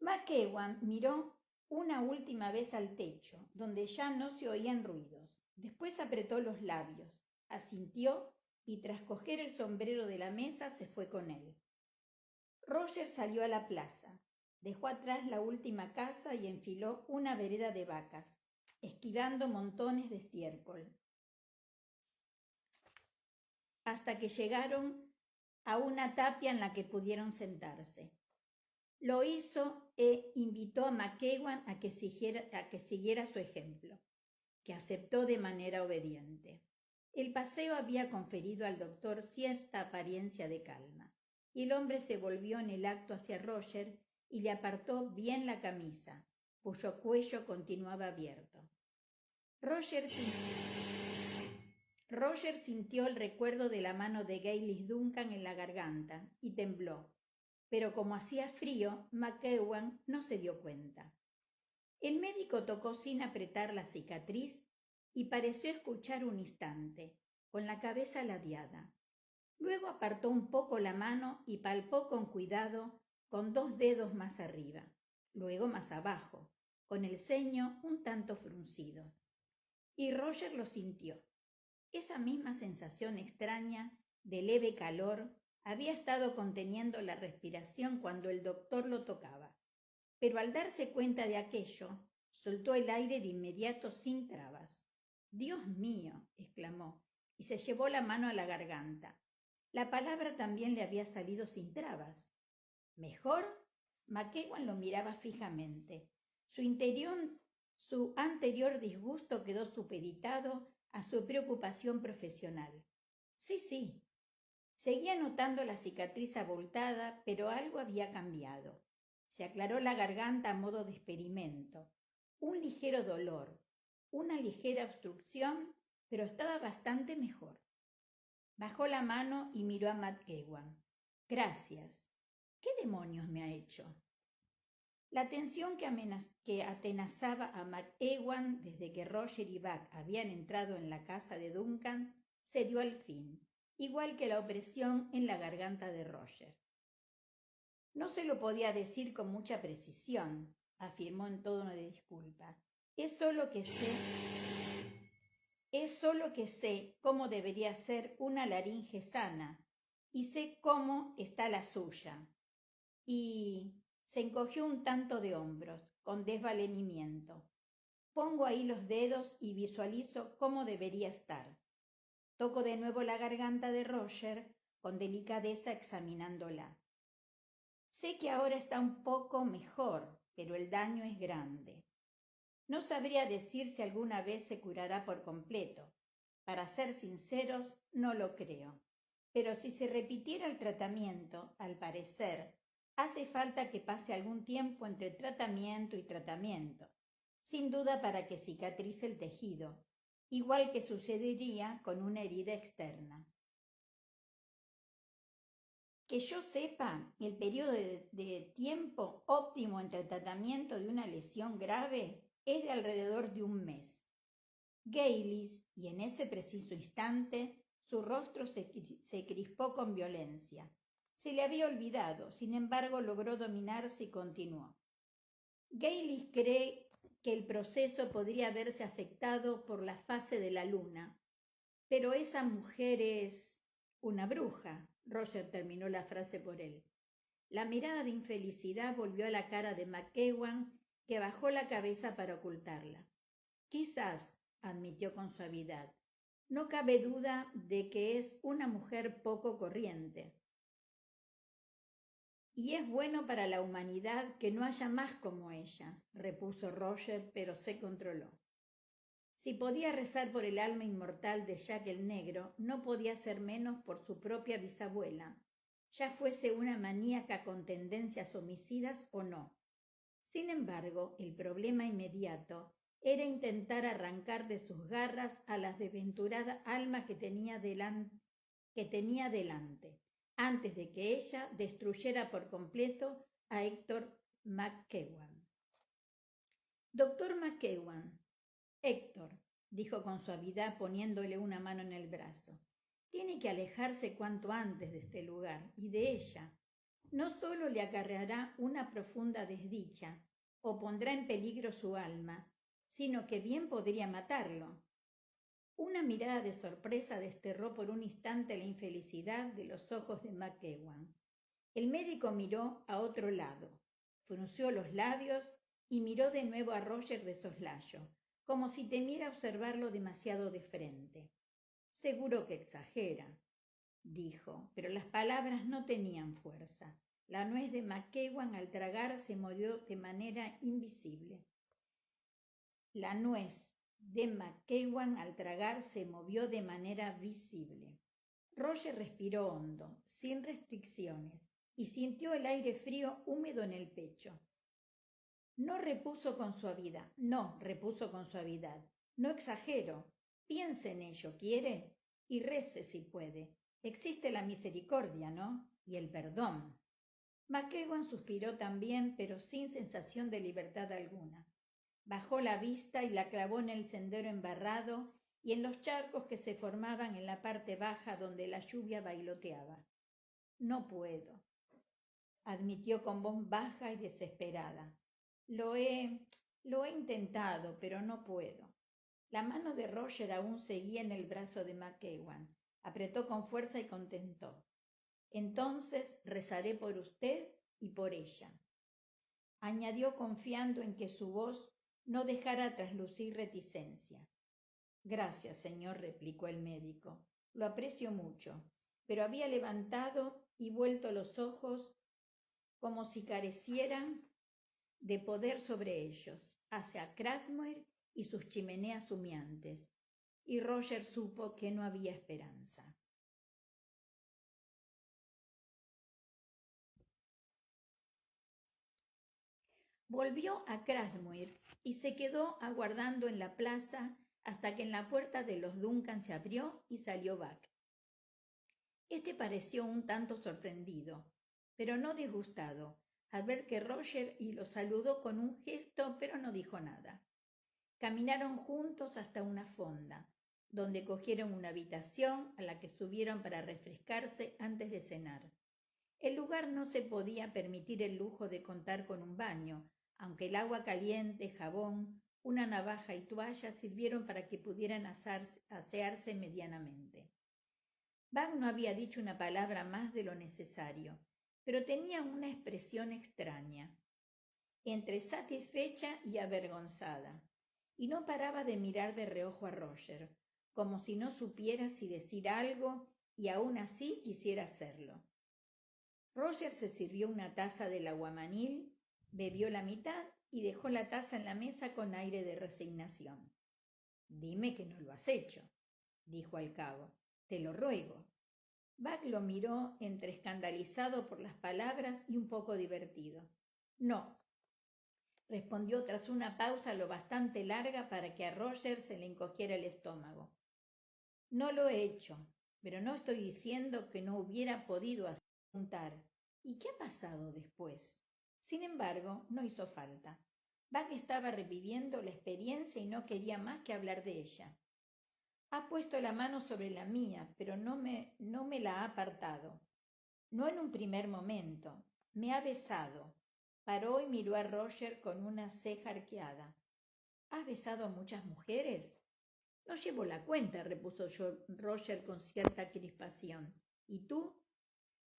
McEwan miró una última vez al techo, donde ya no se oían ruidos. Después apretó los labios, asintió y tras coger el sombrero de la mesa se fue con él. Roger salió a la plaza, dejó atrás la última casa y enfiló una vereda de vacas, esquivando montones de estiércol, hasta que llegaron a una tapia en la que pudieron sentarse. Lo hizo e invitó a McEwan a que siguiera su ejemplo, que aceptó de manera obediente. El paseo había conferido al doctor cierta apariencia de calma, y el hombre se volvió en el acto hacia Roger y le apartó bien la camisa, cuyo cuello continuaba abierto. Roger sintió el recuerdo de la mano de Gailey Duncan en la garganta y tembló, pero como hacía frío, McEwan no se dio cuenta. El médico tocó sin apretar la cicatriz y pareció escuchar un instante, con la cabeza ladeada. Luego apartó un poco la mano y palpó con cuidado con 2 dedos más arriba, luego más abajo, con el ceño un tanto fruncido. Y Roger lo sintió. Esa misma sensación extraña de leve calor había estado conteniendo la respiración cuando el doctor lo tocaba, pero al darse cuenta de aquello, soltó el aire de inmediato sin trabas. «Dios mío», exclamó, y se llevó la mano a la garganta. La palabra también le había salido sin trabas. «¿Mejor?». McEwan lo miraba fijamente. Su anterior disgusto quedó supeditado a su preocupación profesional. Sí, seguía notando la cicatriz abultada, pero algo había cambiado. Se aclaró la garganta a modo de experimento. Un ligero dolor, una ligera obstrucción, pero estaba bastante mejor. Bajó la mano y miró a McEwan. Gracias. ¿Qué demonios me ha hecho? La tensión que atenazaba a McEwan desde que Roger y Buck habían entrado en la casa de Duncan cedió al fin, igual que la opresión en la garganta de Roger. No se lo podía decir con mucha precisión, afirmó en tono de disculpa. Es solo que sé cómo debería ser una laringe sana y sé cómo está la suya. Y se encogió un tanto de hombros, con desvalenimiento. Pongo ahí los dedos y visualizo cómo debería estar. Toco de nuevo la garganta de Roger, con delicadeza examinándola. Sé que ahora está un poco mejor, pero el daño es grande. No sabría decir si alguna vez se curará por completo. Para ser sinceros, no lo creo. Pero si se repitiera el tratamiento, al parecer, hace falta que pase algún tiempo entre tratamiento y tratamiento, sin duda para que cicatrice el tejido, igual que sucedería con una herida externa. Que yo sepa, el periodo de tiempo óptimo entre el tratamiento de una lesión grave es de alrededor de un mes. Gaylis, y en ese preciso instante, su rostro se crispó con violencia. Se le había olvidado, sin embargo logró dominarse y continuó. Gaylis cree que el proceso podría verse afectado por la fase de la luna, pero esa mujer es una bruja. Roger terminó la frase por él. La mirada de infelicidad volvió a la cara de McEwan, que bajó la cabeza para ocultarla. Quizás, admitió con suavidad, no cabe duda de que es una mujer poco corriente. Y es bueno para la humanidad que no haya más como ellas, repuso Roger, pero se controló. Si podía rezar por el alma inmortal de Jack el Negro, no podía ser menos por su propia bisabuela, ya fuese una maníaca con tendencias homicidas o no. Sin embargo, el problema inmediato era intentar arrancar de sus garras a la desventurada alma que tenía delante, antes de que ella destruyera por completo a Héctor McEwan. Doctor McEwan, Héctor, dijo con suavidad poniéndole una mano en el brazo, tiene que alejarse cuanto antes de este lugar y de ella. No solo le acarreará una profunda desdicha o pondrá en peligro su alma, sino que bien podría matarlo. Una mirada de sorpresa desterró por un instante la infelicidad de los ojos de McEwan. El médico miró a otro lado, frunció los labios y miró de nuevo a Roger de soslayo, como si temiera observarlo demasiado de frente. Seguro que exagera, dijo, pero las palabras no tenían fuerza. La nuez de McEwan al tragar se movió de manera invisible. La nuez de McEwan al tragar se movió de manera visible. Roger respiró hondo, sin restricciones, y sintió el aire frío húmedo en el pecho. Repuso con suavidad. No exagero. Piense en ello, ¿quiere? Y rece si puede. Existe la misericordia, ¿no? Y el perdón. McEwan suspiró también, pero sin sensación de libertad alguna. Bajó la vista y la clavó en el sendero embarrado y en los charcos que se formaban en la parte baja donde la lluvia bailoteaba. No puedo, admitió con voz baja y desesperada. Lo he intentado, pero no puedo. La mano de Roger aún seguía en el brazo de McEwan. Apretó con fuerza y contentó. Entonces rezaré por usted y por ella, añadió confiando en que su voz no dejara traslucir reticencia. Gracias, señor, replicó el médico. Lo aprecio mucho. Pero había levantado y vuelto los ojos como si carecieran de poder sobre ellos, hacia Crasmoir y sus chimeneas humeantes, y Roger supo que no había esperanza. Volvió a Crasmoir y se quedó aguardando en la plaza hasta que en la puerta de los Duncan se abrió y salió Buck. Este pareció un tanto sorprendido, pero no disgustado, al ver que Roger y lo saludó con un gesto, pero no dijo nada. Caminaron juntos hasta una fonda, donde cogieron una habitación a la que subieron para refrescarse antes de cenar. El lugar no se podía permitir el lujo de contar con un baño, aunque el agua caliente, jabón, una navaja y toalla sirvieron para que pudieran asearse medianamente. Buck no había dicho una palabra más de lo necesario, pero tenía una expresión extraña, entre satisfecha y avergonzada, y no paraba de mirar de reojo a Roger, como si no supiera si decir algo y aún así quisiera hacerlo. Roger se sirvió una taza del aguamanil, bebió la mitad y dejó la taza en la mesa con aire de resignación. «Dime que no lo has hecho», dijo al cabo. «Te lo ruego». Buck lo miró entre escandalizado por las palabras y un poco divertido. «No», respondió tras una pausa lo bastante larga para que a Roger se le encogiera el estómago. «No lo he hecho, pero no estoy diciendo que no hubiera podido apuntar. ¿Y qué ha pasado después?». Sin embargo, no hizo falta. Buck estaba reviviendo la experiencia y no quería más que hablar de ella. «Ha puesto la mano sobre la mía, pero no me la ha apartado. No en un primer momento. Me ha besado». Paró y miró a Roger con una ceja arqueada. «¿Has besado a muchas mujeres?». «No llevo la cuenta», repuso Roger con cierta crispación. «¿Y tú?».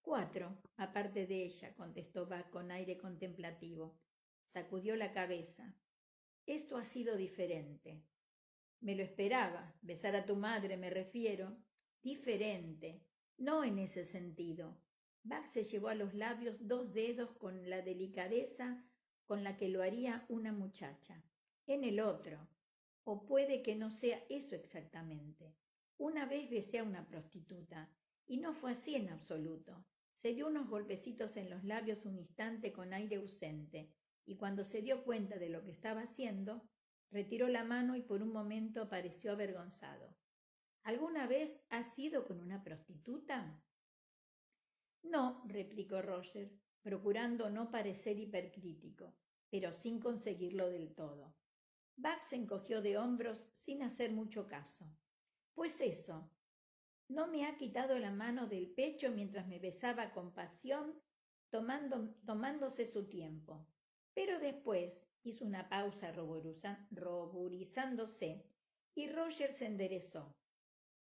«4, aparte de ella», contestó Buck con aire contemplativo. Sacudió la cabeza. «Esto ha sido diferente». «Me lo esperaba. Besar a tu madre, me refiero». «Diferente. No en ese sentido». Buck se llevó a los labios 2 dedos con la delicadeza con la que lo haría una muchacha. «En el otro. O puede que no sea eso exactamente. Una vez besé a una prostituta, y no fue así en absoluto. Se dio unos golpecitos en los labios un instante con aire ausente, y cuando se dio cuenta de lo que estaba haciendo, retiró la mano y por un momento pareció avergonzado. «¿Alguna vez has ido con una prostituta?». «No», replicó Roger, procurando no parecer hipercrítico, pero sin conseguirlo del todo. Buck se encogió de hombros sin hacer mucho caso. «Pues eso, no me ha quitado la mano del pecho mientras me besaba con pasión, tomándose su tiempo. Pero después», hizo una pausa ruborizándose, y Roger se enderezó.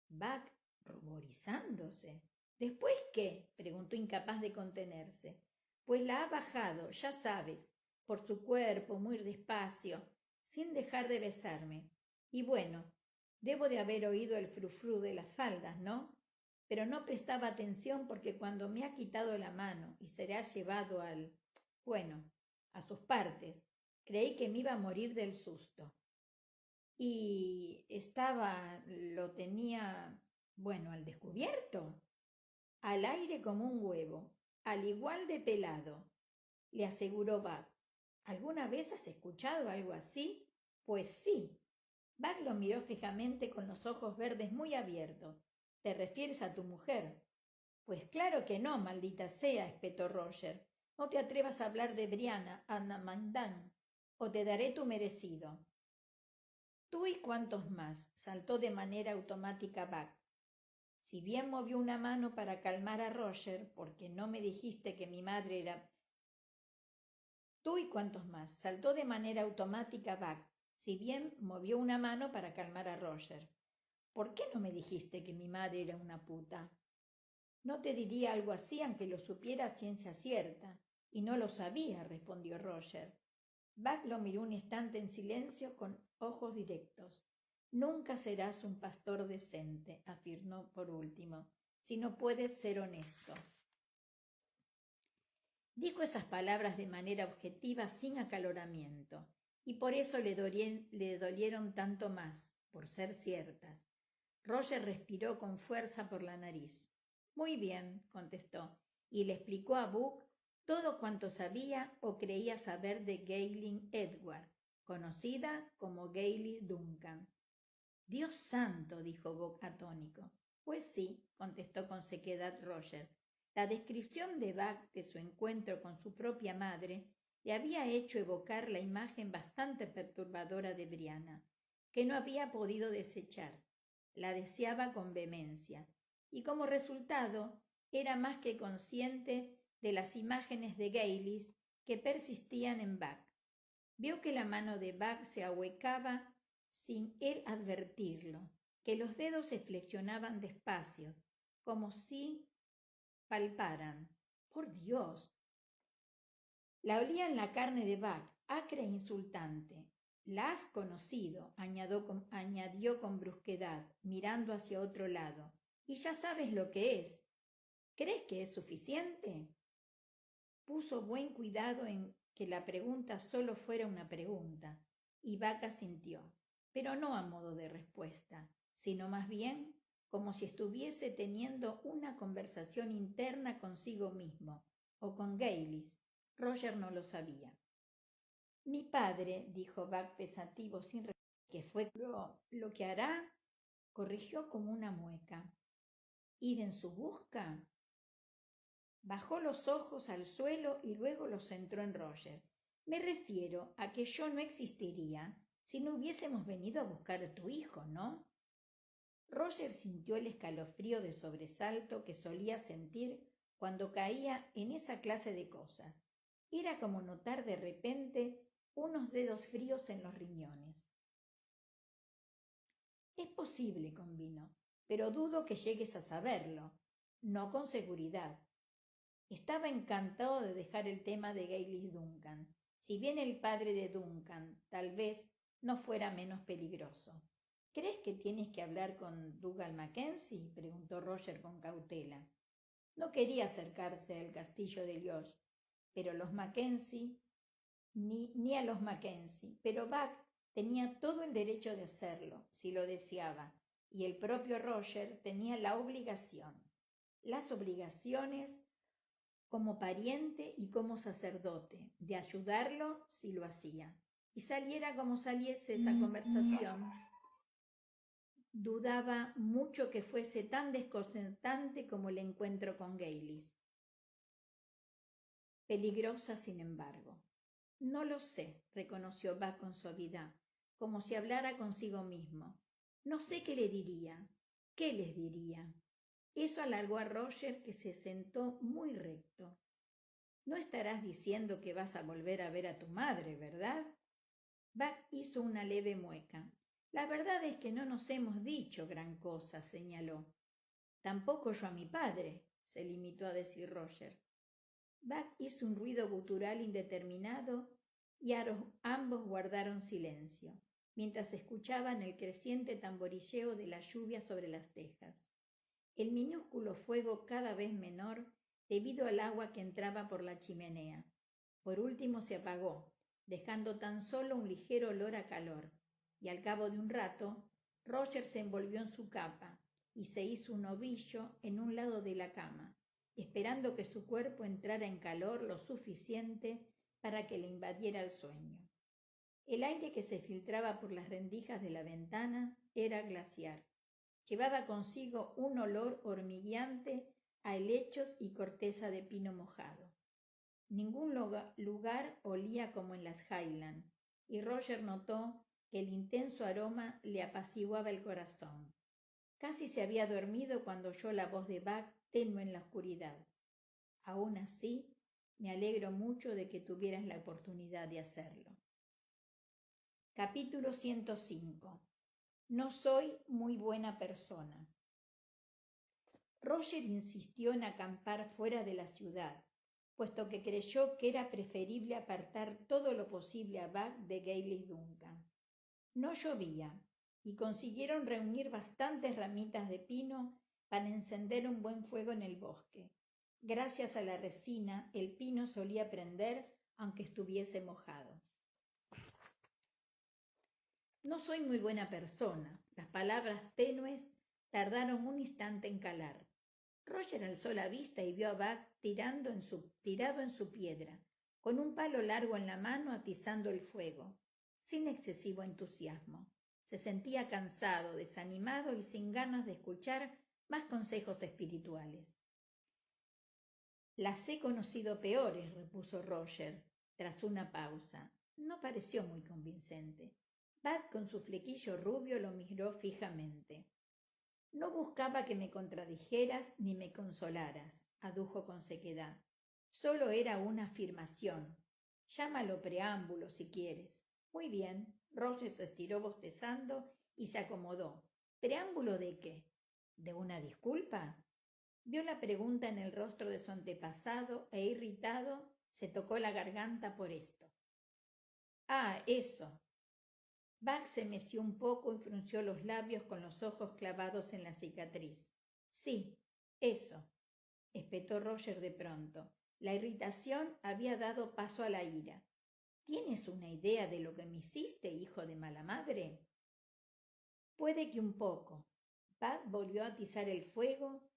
«Buck, ruborizándose. ¿Después qué?», preguntó incapaz de contenerse. «Pues la ha bajado, ya sabes, por su cuerpo, muy despacio, sin dejar de besarme. Y bueno, debo de haber oído el frufrú de las faldas, ¿no? Pero no prestaba atención porque cuando me ha quitado la mano y se le ha llevado a sus partes, creí que me iba a morir del susto. Y lo tenía, al descubierto, al aire como un huevo, al igual de pelado», le aseguró Buck. «¿Alguna vez has escuchado algo así?». «Pues sí». Buck lo miró fijamente con los ojos verdes muy abiertos. «¿Te refieres a tu mujer?». «Pues claro que no, maldita sea», espetó Roger. «No te atrevas a hablar de Brianna, Anamandán, o te daré tu merecido». «¿Tú y cuántos más?», saltó de manera automática Buck. Si bien movió una mano para calmar a Roger, «porque no me dijiste que mi madre era...». «¿Tú y cuántos más?», saltó de manera automática Buck, si bien movió una mano para calmar a Roger. «¿Por qué no me dijiste que mi madre era una puta?». «No te diría algo así aunque lo supiera a ciencia cierta». «Y no lo sabía», respondió Roger. Buck lo miró un instante en silencio con ojos directos. «Nunca serás un pastor decente», afirmó por último, «si no puedes ser honesto». Dijo esas palabras de manera objetiva, sin acaloramiento, y por eso le dolieron tanto más, por ser ciertas. Roger respiró con fuerza por la nariz. Muy bien, contestó, y le explicó a Buck todo cuanto sabía o creía saber de Gayling Edward, conocida como Gaylis Duncan. Dios santo, dijo Buck atónico. Pues sí, contestó con sequedad Roger. La descripción de Buck de su encuentro con su propia madre le había hecho evocar la imagen bastante perturbadora de Brianna, que no había podido desechar. La deseaba con vehemencia, y como resultado era más que consciente de las imágenes de Gaylis que persistían en Buck. Vio que la mano de Buck se ahuecaba sin él advertirlo, que los dedos se flexionaban despacio, como si palparan. ¡Por Dios! La olía en la carne de Buck, acre e insultante. La has conocido, añadió con brusquedad, mirando hacia otro lado, y ya sabes lo que es. ¿Crees que es suficiente? Puso buen cuidado en que la pregunta solo fuera una pregunta, y Buck asintió, pero no a modo de respuesta, sino más bien como si estuviese teniendo una conversación interna consigo mismo, o con Gaylis. Roger no lo sabía. Mi padre, dijo Buck pensativo sin responder, que fue lo que hará, corrigió como una mueca. ¿Ir en su busca? Bajó los ojos al suelo y luego los centró en Roger. Me refiero a que yo no existiría si no hubiésemos venido a buscar a tu hijo, ¿no? Roger sintió el escalofrío de sobresalto que solía sentir cuando caía en esa clase de cosas. Era como notar de repente unos dedos fríos en los riñones. Es posible, convino, pero dudo que llegues a saberlo. No con seguridad. Estaba encantado de dejar el tema de Gaylis Duncan, si bien el padre de Duncan tal vez no fuera menos peligroso. ¿Crees que tienes que hablar con Dougal Mackenzie?, preguntó Roger con cautela. No quería acercarse al castillo de Lioch, pero los Mackenzie, ni a los Mackenzie, pero Buck tenía todo el derecho de hacerlo, si lo deseaba, y el propio Roger tenía la obligación. Las obligaciones como pariente y como sacerdote, de ayudarlo si lo hacía. Y saliera como saliese esa conversación, dudaba mucho que fuese tan desconcertante como el encuentro con Gaylis. Peligrosa, sin embargo. No lo sé, reconoció Buck con suavidad, como si hablara consigo mismo. No sé qué le diría. ¿Qué les diría? Eso alargó a Roger, que se sentó muy recto. No estarás diciendo que vas a volver a ver a tu madre, ¿verdad? Buck hizo una leve mueca. La verdad es que no nos hemos dicho gran cosa, señaló. Tampoco yo a mi padre, se limitó a decir Roger. Buck hizo un ruido gutural indeterminado y ambos guardaron silencio, mientras escuchaban el creciente tamborilleo de la lluvia sobre las tejas. El minúsculo fuego, cada vez menor, debido al agua que entraba por la chimenea. Por último se apagó, dejando tan solo un ligero olor a calor, y al cabo de un rato, Roger se envolvió en su capa y se hizo un ovillo en un lado de la cama, esperando que su cuerpo entrara en calor lo suficiente para que le invadiera el sueño. El aire que se filtraba por las rendijas de la ventana era glaciar. Llevaba consigo un olor hormigueante a helechos y corteza de pino mojado. Ningún lugar olía como en las Highland, y Roger notó que el intenso aroma le apaciguaba el corazón. Casi se había dormido cuando oyó la voz de Buck tenue en la oscuridad. Aún así, me alegro mucho de que tuvieras la oportunidad de hacerlo. Capítulo 105. No soy muy buena persona. Roger insistió en acampar fuera de la ciudad, puesto que creyó que era preferible apartar todo lo posible a Buck de Gaylis Duncan. No llovía, y consiguieron reunir bastantes ramitas de pino para encender un buen fuego en el bosque. Gracias a la resina, el pino solía prender aunque estuviese mojado. No soy muy buena persona. Las palabras tenues tardaron un instante en calar. Roger alzó la vista y vio a Buck tirado en su piedra, con un palo largo en la mano atizando el fuego, sin excesivo entusiasmo. Se sentía cansado, desanimado y sin ganas de escuchar más consejos espirituales. Las he conocido peores, repuso Roger, tras una pausa. No pareció muy convincente. Buck, con su flequillo rubio, lo miró fijamente. No buscaba que me contradijeras ni me consolaras, adujo con sequedad. Solo era una afirmación. Llámalo preámbulo si quieres. Muy bien. Roger se estiró bostezando y se acomodó. ¿Preámbulo de qué? ¿De una disculpa? Vio la pregunta en el rostro de su antepasado e irritado se tocó la garganta por esto. Ah, eso. Buck se meció un poco y frunció los labios con los ojos clavados en la cicatriz. Sí, eso, espetó Roger de pronto. La irritación había dado paso a la ira. ¿Tienes una idea de lo que me hiciste, hijo de mala madre? Puede que un poco. Buck volvió a atizar el fuego,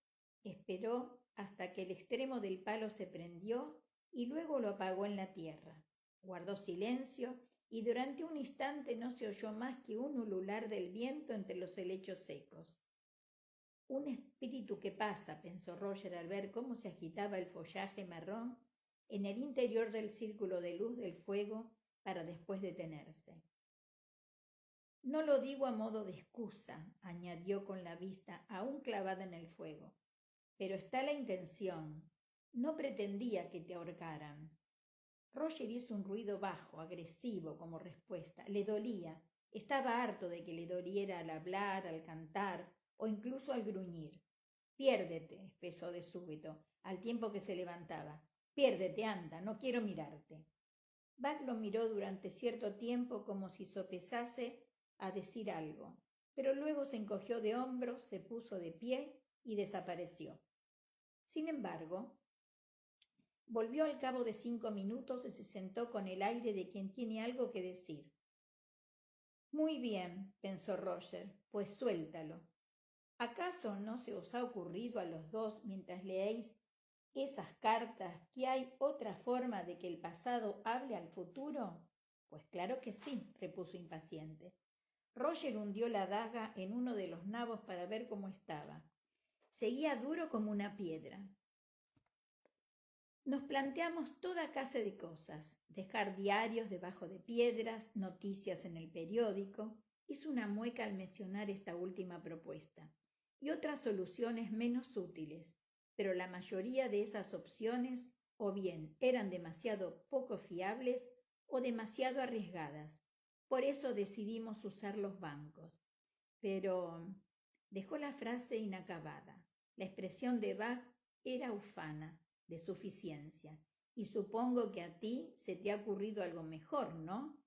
esperó hasta que el extremo del palo se prendió y luego lo apagó en la tierra. Guardó silencio y durante un instante no se oyó más que un ulular del viento entre los helechos secos. Un espíritu que pasa, pensó Roger al ver cómo se agitaba el follaje marrón en el interior del círculo de luz del fuego para después detenerse. No lo digo a modo de excusa, añadió con la vista aún clavada en el fuego, pero está la intención. No pretendía que te ahorcaran. Roger hizo un ruido bajo, agresivo, como respuesta. Le dolía. Estaba harto de que le doliera al hablar, al cantar o incluso al gruñir. Piérdete, espesó de súbito, al tiempo que se levantaba. Piérdete, anda, no quiero mirarte. Buck lo miró durante cierto tiempo como si sopesase a decir algo, pero luego se encogió de hombros, se puso de pie y desapareció. Sin embargo, volvió al cabo de 5 minutos y se sentó con el aire de quien tiene algo que decir. Muy bien, pensó Roger, pues suéltalo. ¿Acaso no se os ha ocurrido a los dos, mientras leéis esas cartas, que hay otra forma de que el pasado hable al futuro? Pues claro que sí, repuso impaciente. Roger hundió la daga en uno de los nabos para ver cómo estaba. Seguía duro como una piedra. Nos planteamos toda clase de cosas, dejar diarios debajo de piedras, noticias en el periódico, hizo una mueca al mencionar esta última propuesta, y otras soluciones menos útiles, pero la mayoría de esas opciones o bien eran demasiado poco fiables o demasiado arriesgadas. Por eso decidimos usar los bancos. Pero dejó la frase inacabada. La expresión de Buck era ufana, de suficiencia. Y supongo que a ti se te ha ocurrido algo mejor, ¿no?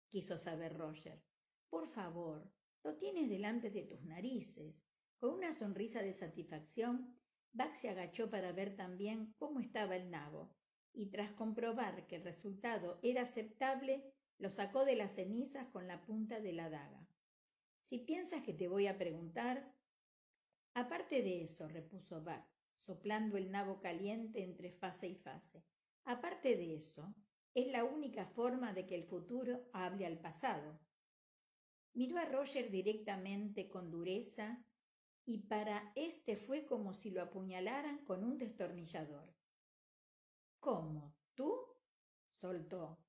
Quiso saber Roger. Por favor, lo tienes delante de tus narices. Con una sonrisa de satisfacción, Buck se agachó para ver también cómo estaba el nabo, y tras comprobar que el resultado era aceptable, lo sacó de las cenizas con la punta de la daga. Si piensas que te voy a preguntar... Aparte de eso, repuso Buck, soplando el nabo caliente entre fase y fase. Aparte de eso, es la única forma de que el futuro hable al pasado. Miró a Roger directamente con dureza y para éste fue como si lo apuñalaran con un destornillador. ¿Cómo? ¿Tú? Soltó.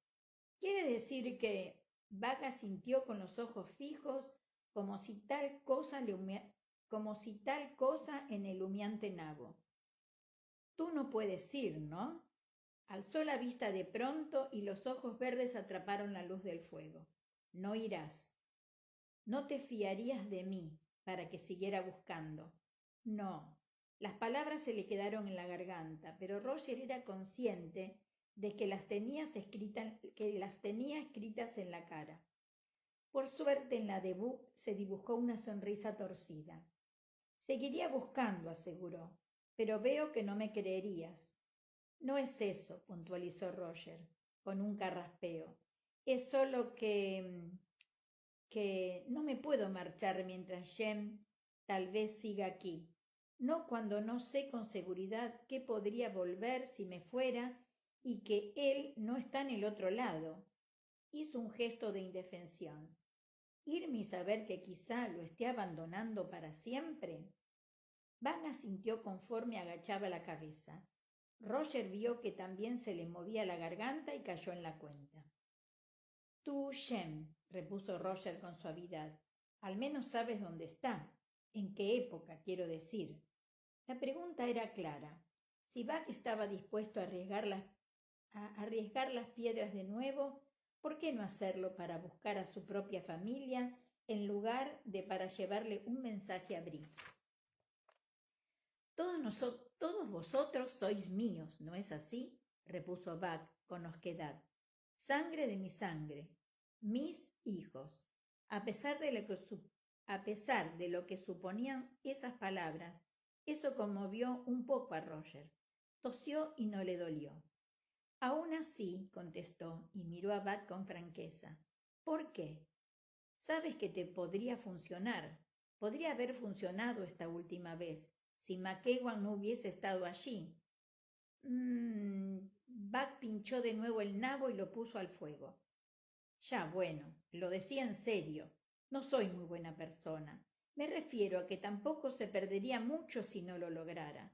¿Quiere decir que... Buck asintió con los ojos fijos como si tal cosa en el humeante nabo. Tú no puedes ir, ¿no? Alzó la vista de pronto y los ojos verdes atraparon la luz del fuego. No irás. No te fiarías de mí para que siguiera buscando. No. Las palabras se le quedaron en la garganta, pero Roger era consciente de que las tenía escritas en la cara. Por suerte en la de Buck se dibujó una sonrisa torcida. Seguiría buscando, aseguró. pero veo que no me creerías. No es eso, puntualizó Roger, con un carraspeo. Es solo que no me puedo marchar mientras Jem tal vez siga aquí. No cuando no sé con seguridad que podría volver si me fuera y que él no está en el otro lado. Hizo un gesto de indefensión. ¿Irme y saber que quizá lo esté abandonando para siempre? Van asintió conforme agachaba la cabeza. Roger vio que también se le movía la garganta y cayó en la cuenta. Tú, Jem, repuso Roger con suavidad, al menos sabes dónde está. ¿En qué época, quiero decir? La pregunta era clara. Si Buck estaba dispuesto a arriesgar las piedras de nuevo, ¿por qué no hacerlo para buscar a su propia familia en lugar de para llevarle un mensaje a Brie? Todos vosotros sois míos, ¿no es así? Repuso Buck con osquedad. Sangre de mi sangre, mis hijos. A pesar de lo que suponían esas palabras, eso conmovió un poco a Roger. Tosió y no le dolió. Aún así, contestó y miró a Buck con franqueza. ¿Por qué? Sabes que te podría funcionar. Podría haber funcionado esta última vez, si McEwan no hubiese estado allí. Buck pinchó de nuevo el nabo y lo puso al fuego. Ya, bueno, lo decía en serio. No soy muy buena persona. Me refiero a que tampoco se perdería mucho si no lo lograra.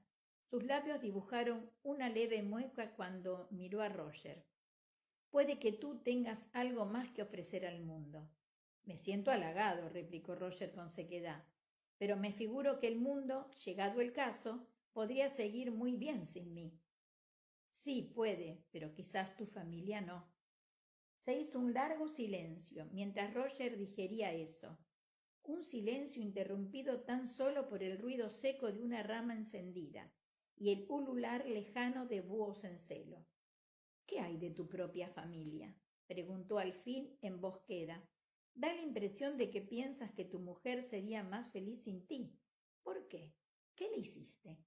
Sus labios dibujaron una leve mueca cuando miró a Roger. Puede que tú tengas algo más que ofrecer al mundo. Me siento halagado, replicó Roger con sequedad, pero me figuro que el mundo, llegado el caso, podría seguir muy bien sin mí. Sí, puede, pero quizás tu familia no. Se hizo un largo silencio mientras Roger digería eso. Un silencio interrumpido tan solo por el ruido seco de una rama encendida y el ulular lejano de búhos en celo. ¿Qué hay de tu propia familia? Preguntó al fin en voz queda. Da la impresión de que piensas que tu mujer sería más feliz sin ti. ¿Por qué? ¿Qué le hiciste?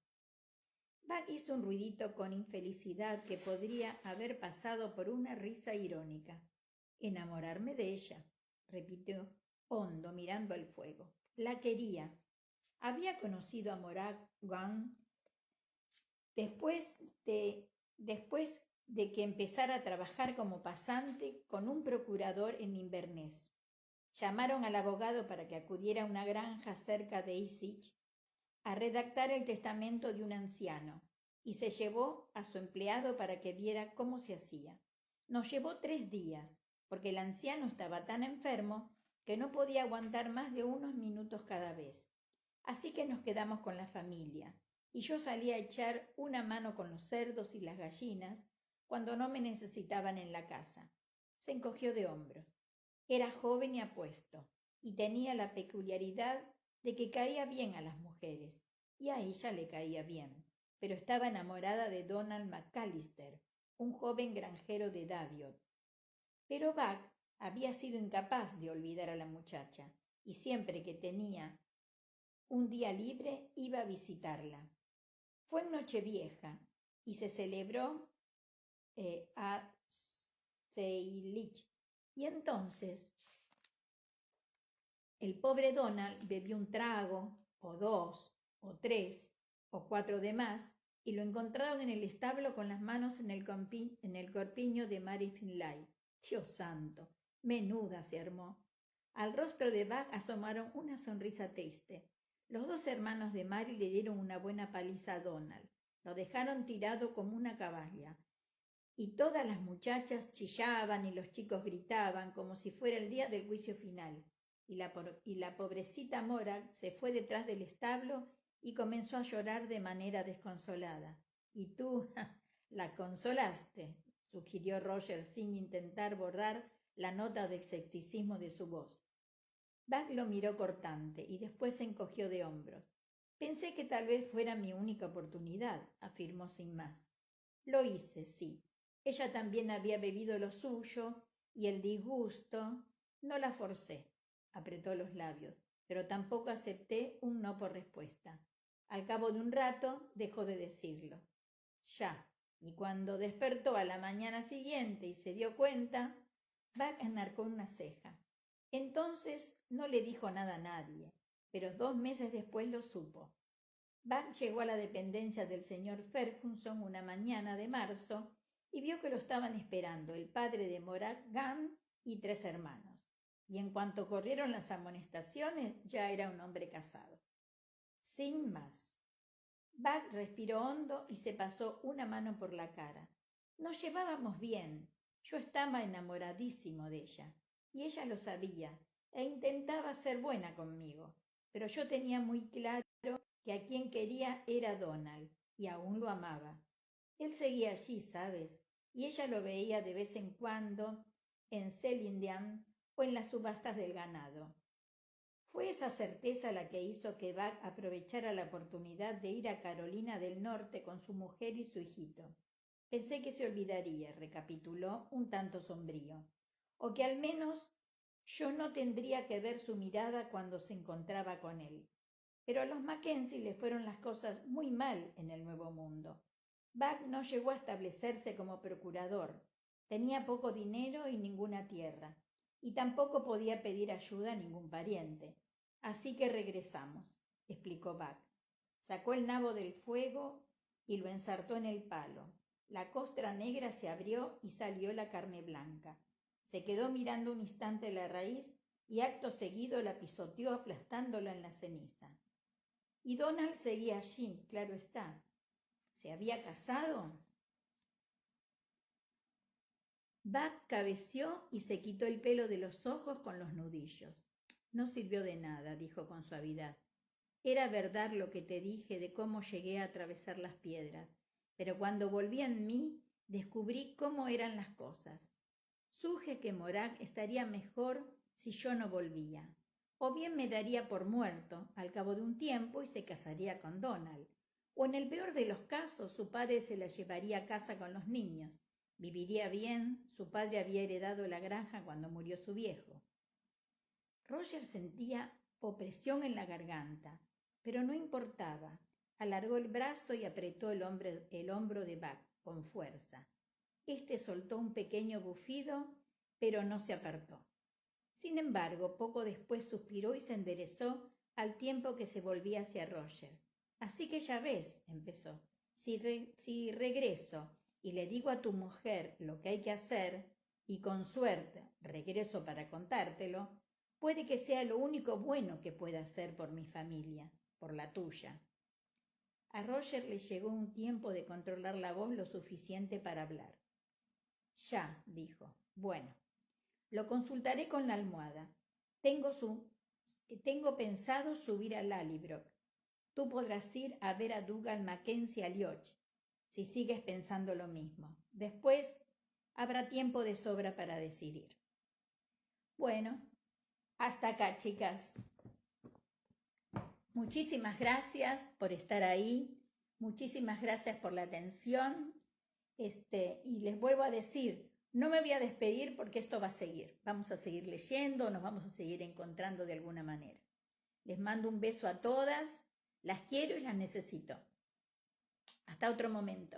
Buck hizo un ruidito con infelicidad que podría haber pasado por una risa irónica. Enamorarme de ella, repitió hondo mirando al fuego. La quería. Había conocido a Morag Gunn después de que empezara a trabajar como pasante con un procurador en Inverness. Llamaron al abogado para que acudiera a una granja cerca de Ipswich a redactar el testamento de un anciano y se llevó a su empleado para que viera cómo se hacía. Nos llevó 3 días, porque el anciano estaba tan enfermo que no podía aguantar más de unos minutos cada vez. Así que nos quedamos con la familia, y yo salí a echar una mano con los cerdos y las gallinas cuando no me necesitaban en la casa. Se encogió de hombros. Era joven y apuesto, y tenía la peculiaridad de que caía bien a las mujeres, y a ella le caía bien, pero estaba enamorada de Donald McAllister, un joven granjero de Daviot. Pero Buck había sido incapaz de olvidar a la muchacha, y siempre que tenía un día libre iba a visitarla. Fue en Nochevieja y se celebró a Seilich, y entonces el pobre Donald bebió un trago, o 2, o 3, o 4 de más, y lo encontraron en el establo con las manos en el corpiño de Mary Finlay. Dios santo, menuda se armó. Al rostro de Buck asomaron una sonrisa triste. Los 2 hermanos de Mary le dieron una buena paliza a Donald. Lo dejaron tirado como una caballa. Y todas las muchachas chillaban y los chicos gritaban como si fuera el día del juicio final. Y la pobrecita Mora se fue detrás del establo y comenzó a llorar de manera desconsolada. Y tú, la consolaste, sugirió Roger sin intentar borrar la nota de escepticismo de su voz. Buck lo miró cortante y después se encogió de hombros. Pensé que tal vez fuera mi única oportunidad, afirmó sin más. Lo hice, sí. Ella también había bebido lo suyo y el disgusto. No la forcé, apretó los labios, pero tampoco acepté un no por respuesta. Al cabo de un rato dejó de decirlo. Ya, y cuando despertó a la mañana siguiente y se dio cuenta, Buck enarcó una ceja. Entonces no le dijo nada a nadie, pero 2 meses después lo supo. Buck llegó a la dependencia del señor Ferguson una mañana de marzo y vio que lo estaban esperando el padre de Morgan y 3 hermanos. Y en cuanto corrieron las amonestaciones, ya era un hombre casado. Sin más. Buck respiró hondo y se pasó una mano por la cara. Nos llevábamos bien. Yo estaba enamoradísimo de ella, y ella lo sabía, e intentaba ser buena conmigo. Pero yo tenía muy claro que a quien quería era Donald, y aún lo amaba. Él seguía allí, ¿sabes? Y ella lo veía de vez en cuando en Celindian o en las subastas del ganado. Fue esa certeza la que hizo que Buck aprovechara la oportunidad de ir a Carolina del Norte con su mujer y su hijito. Pensé que se olvidaría, recapituló un tanto sombrío, o que al menos yo no tendría que ver su mirada cuando se encontraba con él. Pero a los Mackenzie les fueron las cosas muy mal en el Nuevo Mundo. Buck no llegó a establecerse como procurador. Tenía poco dinero y ninguna tierra, y tampoco podía pedir ayuda a ningún pariente. Así que regresamos, explicó Buck. Sacó el nabo del fuego y lo ensartó en el palo. La costra negra se abrió y salió la carne blanca. Se quedó mirando un instante la raíz y acto seguido la pisoteó aplastándola en la ceniza. Y Donald seguía allí, claro está. ¿Se había casado? Buck cabeció y se quitó el pelo de los ojos con los nudillos. No sirvió de nada, dijo con suavidad. Era verdad lo que te dije de cómo llegué a atravesar las piedras, pero cuando volví en mí descubrí cómo eran las cosas. Suje que Morag estaría mejor si yo no volvía, o bien me daría por muerto al cabo de un tiempo y se casaría con Donald, o en el peor de los casos su padre se la llevaría a casa con los niños. Viviría bien, su padre había heredado la granja cuando murió su viejo. Roger sentía opresión en la garganta, pero no importaba. Alargó el brazo y apretó el hombro de Buck con fuerza. Este soltó un pequeño bufido, pero no se apartó. Sin embargo, poco después suspiró y se enderezó al tiempo que se volvía hacia Roger. Así que ya ves, empezó, si regreso y le digo a tu mujer lo que hay que hacer, y con suerte regreso para contártelo, puede que sea lo único bueno que pueda hacer por mi familia, por la tuya. A Roger le llegó un tiempo de controlar la voz lo suficiente para hablar. Ya, dijo. Bueno, lo consultaré con la almohada. Tengo pensado subir a Lallybrook. Tú podrás ir a ver a Dougal Mackenzie a Lioch, si sigues pensando lo mismo. Después habrá tiempo de sobra para decidir. Bueno, hasta acá, chicas. Muchísimas gracias por estar ahí. Muchísimas gracias por la atención. Y les vuelvo a decir, no me voy a despedir porque esto va a seguir. Vamos a seguir leyendo, nos vamos a seguir encontrando de alguna manera. Les mando un beso a todas. Las quiero y las necesito. Hasta otro momento.